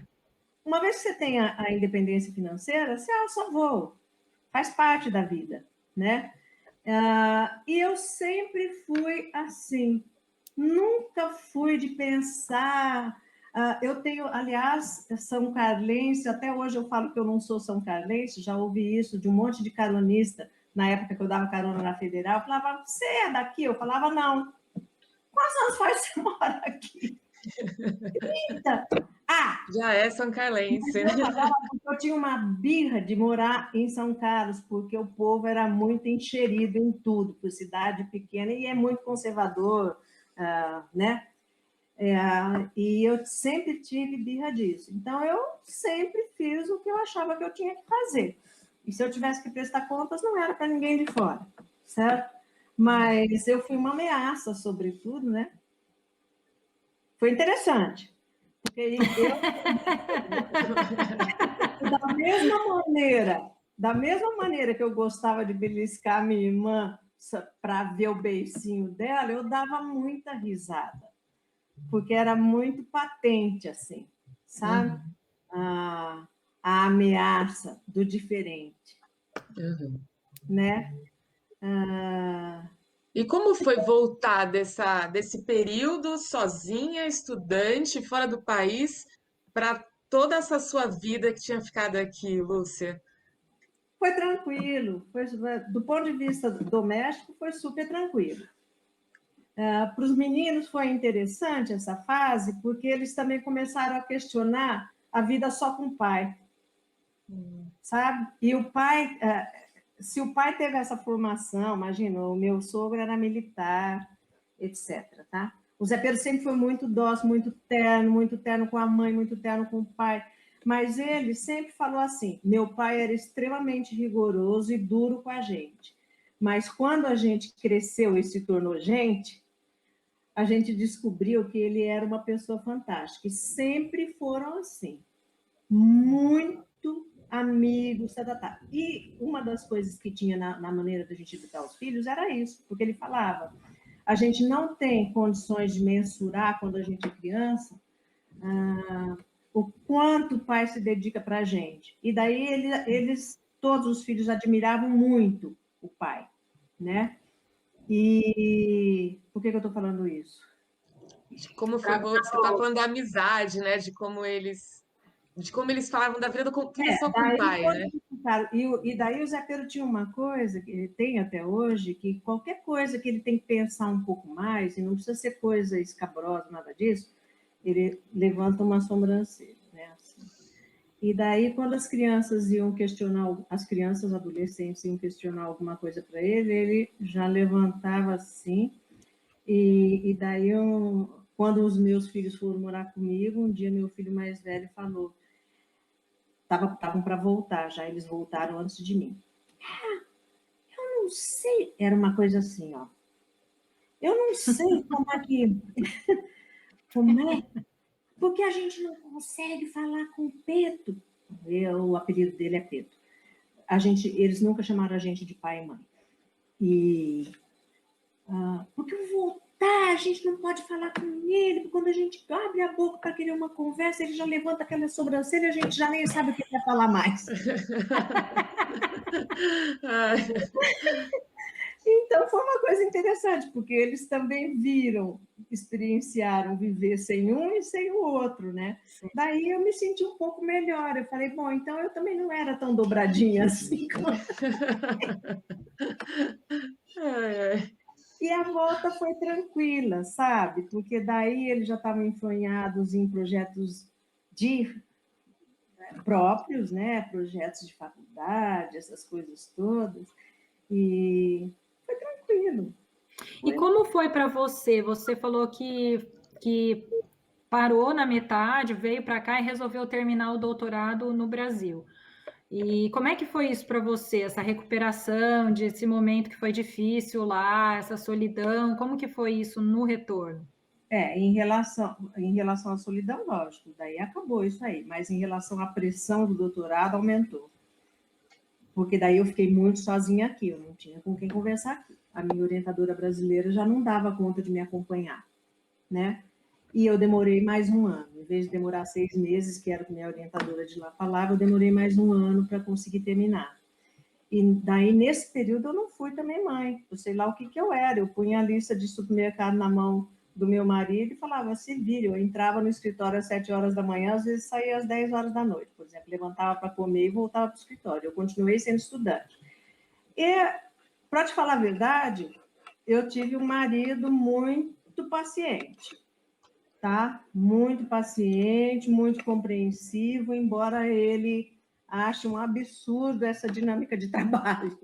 S3: Uma vez que você tem a independência financeira, você só vou, faz parte da vida, né? E eu sempre fui assim, nunca fui de pensar. Eu tenho, aliás, São Carlense, até hoje eu falo que eu não sou São Carlense, já ouvi isso de um monte de caronista, na época que eu dava carona na Federal, eu falava, você é daqui? Eu falava, não. Quantos anos faz que você mora aqui? 30.
S2: Já é São Carlense, né?
S3: Eu tinha uma birra de morar em São Carlos, porque o povo era muito encherido em tudo, por cidade pequena, e é muito conservador, né? E eu sempre tive birra disso. Então, eu sempre fiz o que eu achava que eu tinha que fazer. E se eu tivesse que prestar contas, não era para ninguém de fora, certo? Mas eu fui uma ameaça, sobretudo, né? Foi interessante, porque da mesma maneira que eu gostava de beliscar minha irmã para ver o beicinho dela, eu dava muita risada, porque era muito patente, assim, sabe?
S2: Uhum,
S3: A ameaça do diferente,
S2: uhum.
S3: né?
S2: E como foi voltar desse período sozinha, estudante, fora do país, para toda essa sua vida que tinha ficado aqui, Lúcia?
S3: Foi tranquilo, do ponto de vista doméstico, foi super tranquilo. Para os meninos foi interessante essa fase, porque eles também começaram a questionar a vida só com o pai, sabe? E o pai, se o pai teve essa formação, imagina, o meu sogro era militar, etc, tá? O Zé Pedro sempre foi muito dócil, muito terno com a mãe, muito terno com o pai, mas ele sempre falou assim, meu pai era extremamente rigoroso e duro com a gente, mas quando a gente cresceu e se tornou gente, a gente descobriu que ele era uma pessoa fantástica. E sempre foram assim, muito amigos, tá. E uma das coisas que tinha na maneira da gente educar os filhos era isso, porque ele falava, a gente não tem condições de mensurar, quando a gente é criança, o quanto o pai se dedica para a gente. E daí eles, todos os filhos admiravam muito o pai, né? E por que eu estou falando isso?
S2: Como foi, você está falando da amizade, né? De como eles falavam da vida da criação com o
S3: Daí,
S2: pai, né?
S3: e daí o Zé Pedro tinha uma coisa, que ele tem até hoje, que qualquer coisa que ele tem que pensar um pouco mais, e não precisa ser coisa escabrosa, nada disso, ele levanta uma sobrancelha, né? Assim. E daí, quando as crianças iam questionar, as crianças adolescentes iam questionar alguma coisa para ele, ele já levantava assim, e daí, quando os meus filhos foram morar comigo, um dia meu filho mais velho falou, estavam para voltar já, eles voltaram antes de mim. Eu não sei, era uma coisa assim, ó. Eu não sei como é, porque a gente não consegue falar com Peto. O apelido dele é Peto. Eles nunca chamaram a gente de pai e mãe. Porque eu voltar, a gente não pode falar com ele, porque quando a gente abre a boca para querer uma conversa, ele já levanta aquela sobrancelha e a gente já nem sabe o que quer falar mais. Então, foi uma coisa interessante, porque eles também experienciaram viver sem um e sem o outro, né? Sim. Daí eu me senti um pouco melhor. Eu falei, bom, então eu também não era tão dobradinha assim. E a volta foi tranquila, sabe? Porque daí eles já estavam enfronhados em projetos próprios, né? Projetos de faculdade, essas coisas todas. E foi tranquilo.
S1: E como foi para você? Você falou que parou na metade, veio para cá e resolveu terminar o doutorado no Brasil. E como é que foi isso para você, essa recuperação desse momento que foi difícil lá, essa solidão? Como que foi isso no retorno?
S3: Em relação à solidão, lógico, daí acabou isso aí, mas em relação à pressão do doutorado, aumentou. Porque daí eu fiquei muito sozinha aqui, eu não tinha com quem conversar aqui. A minha orientadora brasileira já não dava conta de me acompanhar, né? E eu demorei mais um ano. Em vez de demorar 6 meses, que era o que minha orientadora de lá falava, eu demorei mais um ano para conseguir terminar. E daí, nesse período, eu não fui também mãe. Eu sei lá o que eu era. Eu punha a lista de supermercado na mão do meu marido e falava, se vire. Eu entrava no escritório às 7 horas da manhã, às vezes saía às 10 horas da noite, por exemplo. Levantava para comer e voltava para o escritório. Eu continuei sendo estudante. E, para te falar a verdade, eu tive um marido muito paciente, tá? Muito paciente, muito compreensivo, embora ele ache um absurdo essa dinâmica de trabalho.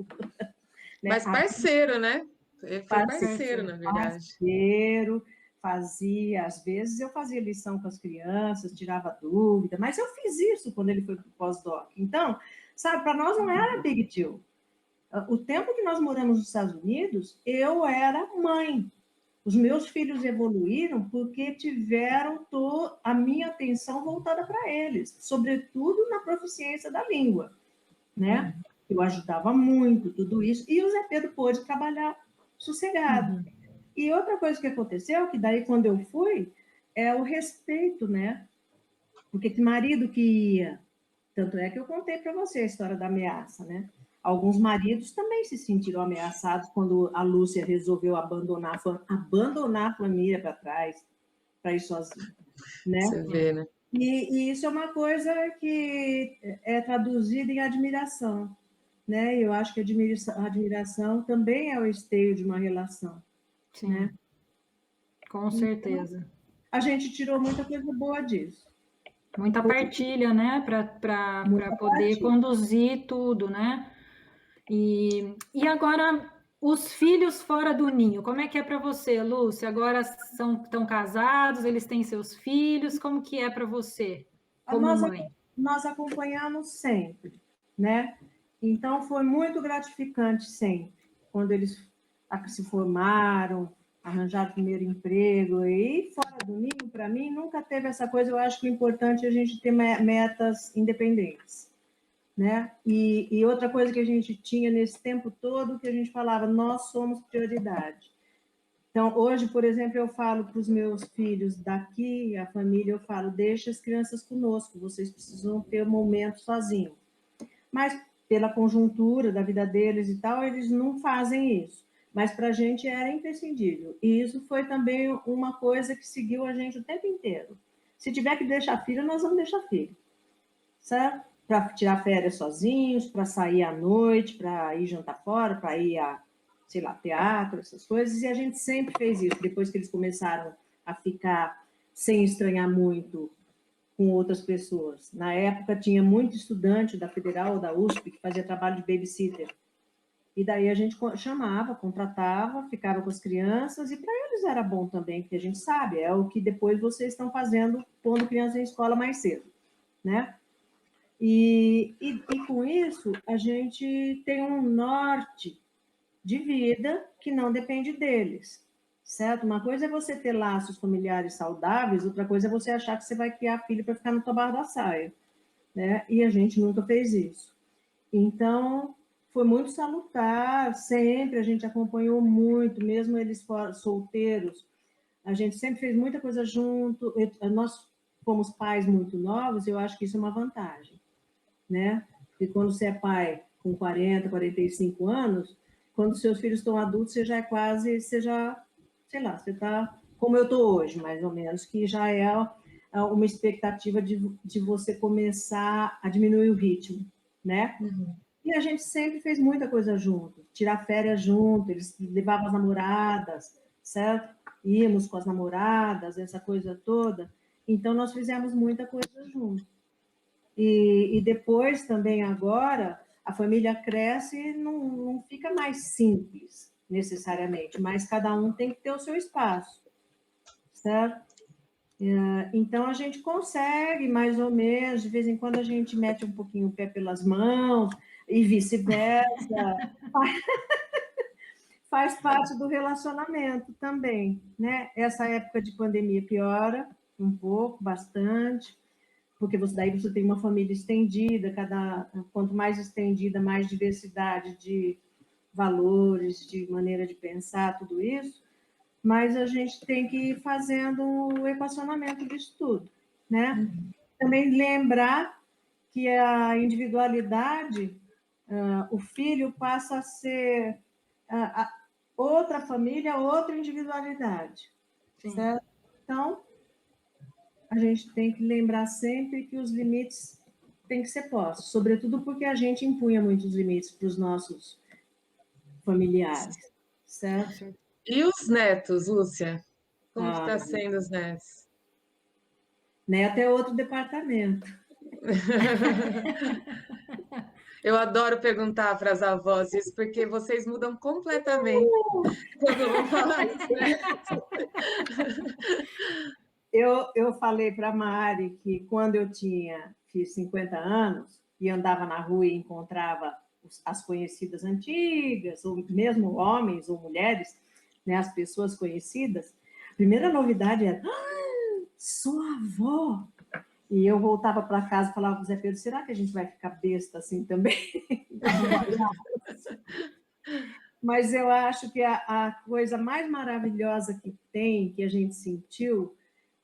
S2: Mas parceiro, né? Foi parceiro, na verdade.
S3: Parceiro, às vezes eu fazia lição com as crianças, tirava dúvida, mas eu fiz isso quando ele foi para o pós-doc. Então, sabe, para nós não era big deal. O tempo que nós moramos nos Estados Unidos, eu era mãe. Os meus filhos evoluíram porque tiveram a minha atenção voltada para eles, sobretudo na proficiência da língua, né? Eu ajudava muito tudo isso, e o Zé Pedro pôde trabalhar sossegado. E outra coisa que aconteceu, que daí quando eu fui, é o respeito, né? Porque que marido que ia, tanto é que eu contei para você a história da ameaça, né? Alguns maridos também se sentiram ameaçados quando a Lúcia resolveu abandonar a família para trás, para ir sozinha, né?
S2: Você vê, né?
S3: E isso é uma coisa que é traduzida em admiração, né? Eu acho que a admiração também é o esteio de uma relação.
S1: Sim,
S3: né?
S1: Com certeza.
S3: Então, a gente tirou muita coisa boa disso.
S1: Muita partilha, né? Para poder conduzir tudo, né? E agora, os filhos fora do ninho, como é que é para você, Lúcia? Agora estão casados, eles têm seus filhos, como que é para você, como mãe?
S3: Nós acompanhamos sempre, né? Então, foi muito gratificante sempre, quando eles se formaram, arranjaram o primeiro emprego, e fora do ninho, para mim, nunca teve essa coisa. Eu acho que o importante é a gente ter metas independentes, né? E outra coisa que a gente tinha nesse tempo todo, que a gente falava, nós somos prioridade. Então, hoje, por exemplo, eu falo para os meus filhos daqui, a família, eu falo, deixa as crianças conosco, vocês precisam ter um momento sozinho. Mas, pela conjuntura da vida deles e tal, eles não fazem isso. Mas para a gente era imprescindível. E isso foi também uma coisa que seguiu a gente o tempo inteiro. Se tiver que deixar filho, nós vamos deixar filho. Certo? Para tirar férias sozinhos, para sair à noite, para ir jantar fora, para ir a, sei lá, teatro, essas coisas. E a gente sempre fez isso. Depois que eles começaram a ficar sem estranhar muito com outras pessoas. Na época, tinha muito estudante da Federal ou da USP que fazia trabalho de babysitter. E daí a gente chamava, contratava, ficava com as crianças, e para eles era bom também, porque a gente sabe, é o que depois vocês estão fazendo, pondo criança em escola mais cedo, né? E com isso, a gente tem um norte de vida que não depende deles, certo? Uma coisa é você ter laços familiares saudáveis, outra coisa é você achar que você vai criar filho para ficar no tua barra da saia, né? E a gente nunca fez isso. Então, foi muito salutar, sempre a gente acompanhou muito, mesmo eles solteiros, a gente sempre fez muita coisa junto. Nós fomos pais muito novos, eu acho que isso é uma vantagem, né? Porque quando você é pai com 40, 45 anos, quando seus filhos estão adultos, você já é quase, você já, sei lá, você está como eu estou hoje, mais ou menos, que já é uma expectativa de você começar a diminuir o ritmo, né?
S2: Uhum.
S3: E a gente sempre fez muita coisa junto, tirar férias junto, eles levavam as namoradas, certo? Íamos com as namoradas, essa coisa toda. Então, nós fizemos muita coisa junto. E depois também agora a família cresce e não fica mais simples necessariamente, mas cada um tem que ter o seu espaço, certo? Então a gente consegue mais ou menos, de vez em quando a gente mete um pouquinho o pé pelas mãos e vice-versa, faz parte do relacionamento também, né? Essa época de pandemia piora um pouco, bastante, porque daí você tem uma família estendida, quanto mais estendida, mais diversidade de valores, de maneira de pensar, tudo isso, mas a gente tem que ir fazendo o equacionamento disso tudo, né?
S2: Uhum.
S3: Também lembrar que a individualidade, o filho passa a ser outra família, outra individualidade,
S1: Sim.
S3: certo? Então, a gente tem que lembrar sempre que os limites têm que ser postos, sobretudo porque a gente impunha muitos limites para os nossos familiares, certo?
S2: E os netos, Lúcia? Como que
S3: Ah,
S2: está sendo os netos?
S3: neto é outro departamento.
S2: Eu adoro perguntar para as avós isso, porque vocês mudam completamente quando vão falar dos netos.
S3: Eu falei para a Mari que quando fiz 50 anos e andava na rua e encontrava as conhecidas antigas, ou mesmo homens ou mulheres, né, as pessoas conhecidas, a primeira novidade era: sua avó! E eu voltava para casa e falava para o Zé Pedro: será que a gente vai ficar besta assim também? Mas eu acho que a coisa mais maravilhosa que tem, que a gente sentiu,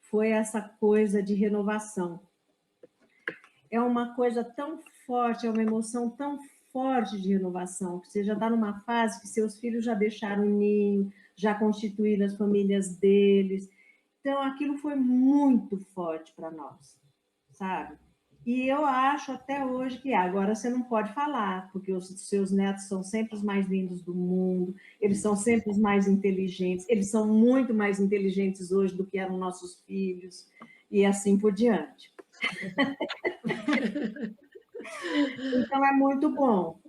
S3: foi essa coisa de renovação. É uma coisa tão forte, é uma emoção tão forte de renovação, que você já está numa fase que seus filhos já deixaram o ninho, já constituíram as famílias deles. Então, aquilo foi muito forte para nós, sabe? E eu acho até hoje que agora você não pode falar, porque os seus netos são sempre os mais lindos do mundo, eles são sempre os mais inteligentes, eles são muito mais inteligentes hoje do que eram nossos filhos, e assim por diante. Então é muito bom.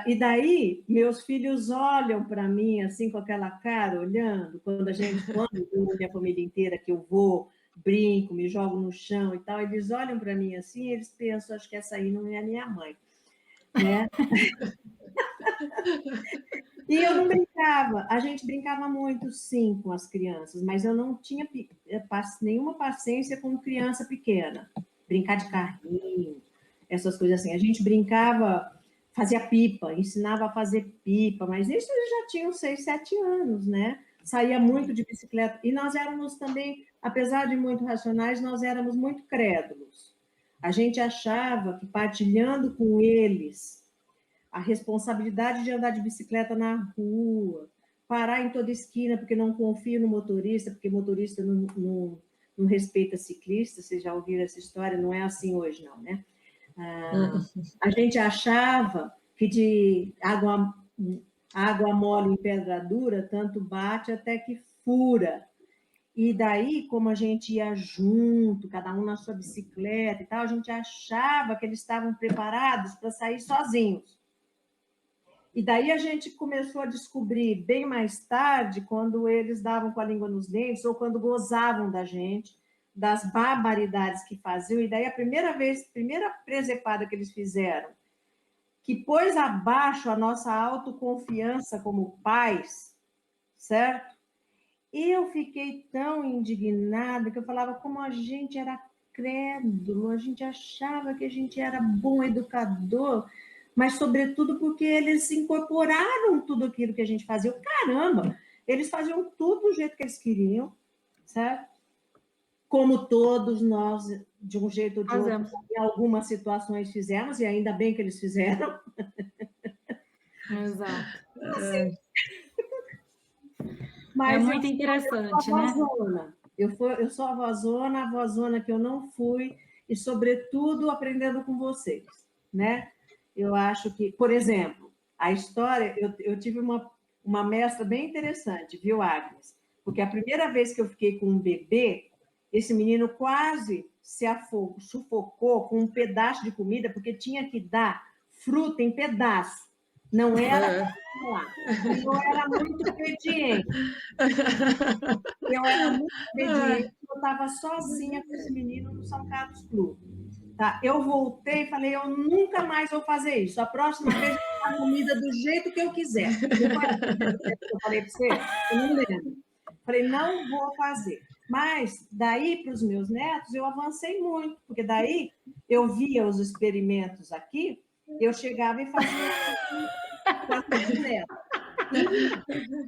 S3: E daí, meus filhos olham para mim assim, com aquela cara, olhando, quando eu minha família inteira, que eu vou, brinco, me jogo no chão e tal, eles olham para mim assim, eles pensam: acho que essa aí não é a minha mãe, né? E eu não brincava, a gente brincava muito, sim, com as crianças, mas eu não tinha nenhuma paciência com criança pequena. Brincar de carrinho, essas coisas assim. A gente brincava, fazia pipa, ensinava a fazer pipa, mas isso eles já tinham 6, 7 anos, né? Saía muito de bicicleta. E nós éramos também, apesar de muito racionais, nós éramos muito crédulos. A gente achava que partilhando com eles a responsabilidade de andar de bicicleta na rua, parar em toda esquina porque não confio no motorista, porque motorista não respeita ciclista, vocês já ouviram essa história, não é assim hoje não, né? A gente achava que de água mole em pedra dura, tanto bate até que fura. E daí, como a gente ia junto, cada um na sua bicicleta e tal, a gente achava que eles estavam preparados para sair sozinhos. E daí a gente começou a descobrir bem mais tarde, quando eles davam com a língua nos dentes ou quando gozavam da gente, das barbaridades que faziam, e daí a primeira presepada que eles fizeram, que pôs abaixo a nossa autoconfiança como pais, certo? E eu fiquei tão indignada que eu falava como a gente era crédulo, a gente achava que a gente era bom educador, mas sobretudo porque eles incorporaram tudo aquilo que a gente fazia. Caramba, eles faziam tudo do jeito que eles queriam, certo? Como todos nós, de um jeito ou de outro, em algumas situações fizemos, e ainda bem que eles fizeram.
S1: Exato.
S3: Assim, mas
S1: é muito interessante, né?
S3: Eu sou a vozona que eu não fui, e, sobretudo, aprendendo com vocês, né? Eu acho que, por exemplo, a história, eu tive uma mestra bem interessante, viu, Agnes? Porque a primeira vez que eu fiquei com um bebê, esse menino quase se sufocou com um pedaço de comida, porque tinha que dar fruta em pedaço. Não era lá. Eu era muito obediente. Eu estava sozinha com esse menino no São Carlos Clube. Tá? Eu voltei e falei, eu nunca mais vou fazer isso. A próxima vez eu vou dar comida do jeito que eu quiser. Eu falei para você, eu não lembro. Falei, não vou fazer. Mas daí para os meus netos eu avancei muito, porque daí eu via os experimentos aqui, eu chegava e fazia com os meus netos.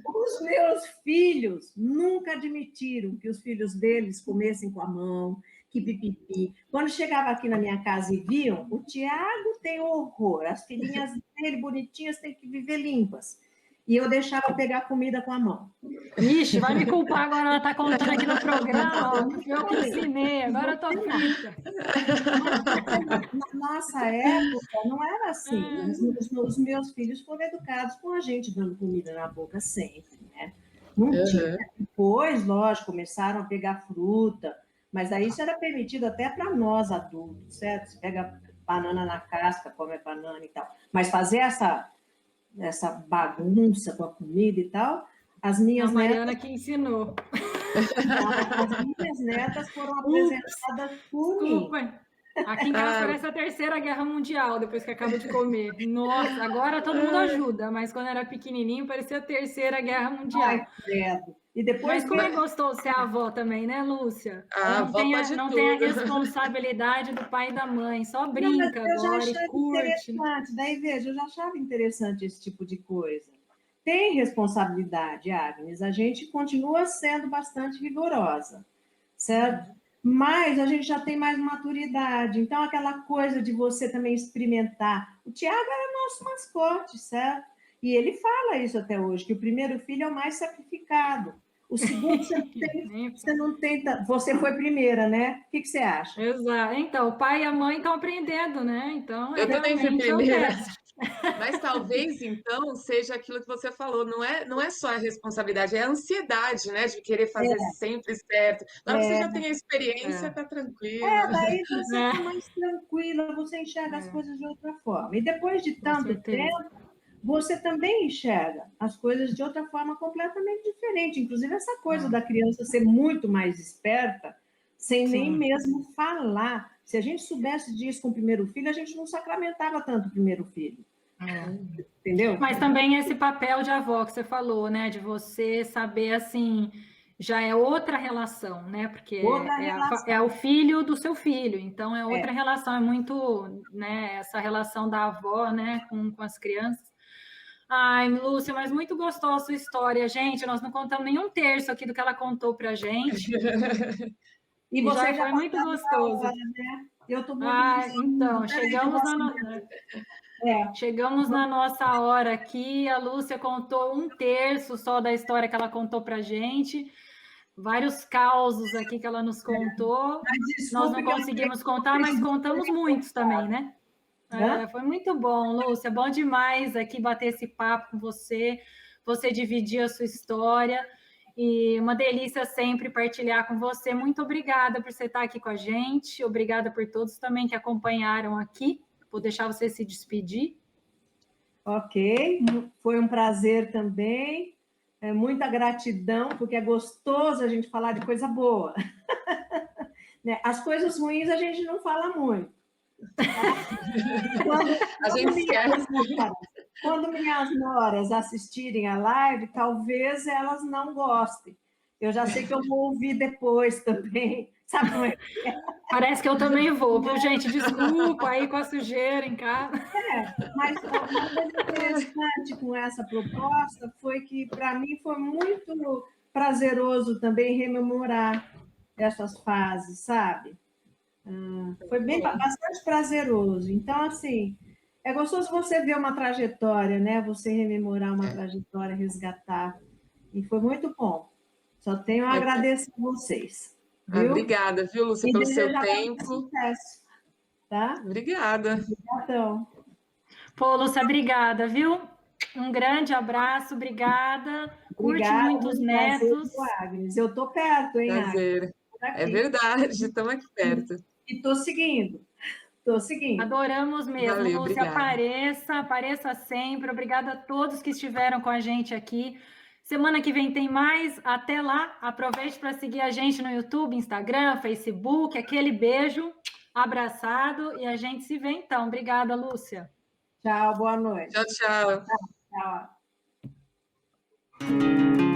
S3: Os meus filhos nunca admitiram que os filhos deles comessem com a mão, que pipipi. Quando chegava aqui na minha casa e viam, o Tiago tem horror, as filhinhas dele bonitinhas têm que viver limpas. E eu deixava pegar comida com a mão.
S1: Ixi, vai me culpar agora, ela está contando aqui no programa, ó, que eu que ensinei, agora eu tô frita.
S3: Na nossa época, não era assim. Os meus filhos foram educados com a gente dando comida na boca sempre, né? Não tinha. Depois, lógico, começaram a pegar fruta, mas aí isso era permitido até para nós adultos, certo? Você pega banana na casca, come a banana e tal. Mas fazer essa bagunça com a comida e tal, as minhas
S1: Mariana
S3: netas...
S1: que ensinou.
S3: As minhas netas foram apresentadas por mim.
S1: Aqui em casa parece a Terceira Guerra Mundial, depois que acaba de comer. Nossa, agora todo mundo ajuda, mas quando era pequenininho parecia a Terceira Guerra Mundial.
S3: Ai, credo. E depois
S1: mas como é gostoso ser avó também, né, Lúcia?
S2: Ela
S1: não tem a responsabilidade do pai e da mãe, só brinca agora e curte.
S3: Interessante. Daí, veja, eu já achava interessante esse tipo de coisa. Tem responsabilidade, Agnes, a gente continua sendo bastante vigorosa, certo? Mas a gente já tem mais maturidade, então aquela coisa de você também experimentar. O Tiago era nosso mascote, certo? E ele fala isso até hoje, que o primeiro filho é o mais sacrificado. O segundo você não tenta. Você foi primeira, né? O que você acha?
S1: Exato. Então, o pai e a mãe estão aprendendo, né? Então,
S2: eu também fui primeira.
S1: teste.
S2: Mas talvez, então, seja aquilo que você falou, não é só a responsabilidade, é a ansiedade, né, de querer fazer sempre certo. Na hora que você já tem a experiência, tá tranquila.
S3: Daí você tá mais tranquila, você enxerga as coisas de outra forma. E depois de tanto tempo, você também enxerga as coisas de outra forma completamente diferente. Inclusive, essa coisa da criança ser muito mais esperta, sem nem mesmo falar. Se a gente soubesse disso com o primeiro filho, a gente não sacramentava tanto o primeiro filho. Entendeu?
S1: Mas também esse papel de avó que você falou, né? De você saber, assim, já é outra relação, né? Porque é o filho do seu filho, então é outra relação, é muito, né? Essa relação da avó, né? Com as crianças. Ai, Lúcia, mas muito gostosa a sua história, gente. Nós não contamos nenhum terço aqui do que ela contou pra gente.
S3: E você
S1: já foi muito gostoso.
S3: Hora, né? Eu tô muito
S1: então, chegamos na nossa hora aqui. A Lúcia contou um terço só da história que ela contou pra gente. Vários causos aqui que ela nos contou. Nós não conseguimos contar, mas contamos muitos também, né? Foi muito bom, Lúcia. Bom demais aqui bater esse papo com você, você dividir a sua história. E uma delícia sempre partilhar com você. Muito obrigada por você estar aqui com a gente. Obrigada por todos também que acompanharam aqui. Vou deixar você se despedir.
S3: Ok, foi um prazer também. Muita gratidão, porque é gostoso a gente falar de coisa boa. né? As coisas ruins a gente não fala muito. Quando,
S2: A gente esquece.
S3: quando minhas noras assistirem a live, talvez elas não gostem. Eu já sei que eu vou ouvir depois também. Sabe como é que é?
S1: Parece que eu também vou, viu, gente? Desculpa aí com a sujeira em casa.
S3: Mas uma coisa interessante com essa proposta foi que, para mim, foi muito prazeroso também rememorar essas fases, sabe? Foi bastante prazeroso. Então, assim, é gostoso você ver uma trajetória, né? Você rememorar uma trajetória, resgatar. E foi muito bom. Só tenho a agradecer a vocês, viu?
S2: Obrigada, viu, Lúcia,
S3: E
S2: pelo seu
S3: desejar
S2: tempo.
S3: sucesso, tá?
S2: Obrigada.
S3: Obrigadão.
S1: Pô, Lúcia, obrigada, viu? Um grande abraço, obrigada. Curte
S3: Obrigada,
S1: muito os
S3: muito prazer,
S1: netos.
S3: viu, Agnes? Eu estou perto, hein, Agnes?
S2: Prazer.
S3: Por
S2: É
S3: aqui.
S2: verdade, estamos aqui perto.
S3: E estou seguindo. Estou seguindo.
S1: Adoramos mesmo,
S2: Valeu,
S1: Lúcia.
S2: obrigada.
S1: Apareça sempre. Obrigada a todos que estiveram com a gente aqui. Semana que vem tem mais. Até lá. Aproveite para seguir a gente no YouTube, Instagram, Facebook. Aquele beijo, abraçado e a gente se vê então. Obrigada, Lúcia.
S3: Tchau, boa noite.
S2: Tchau, tchau.
S3: Tchau.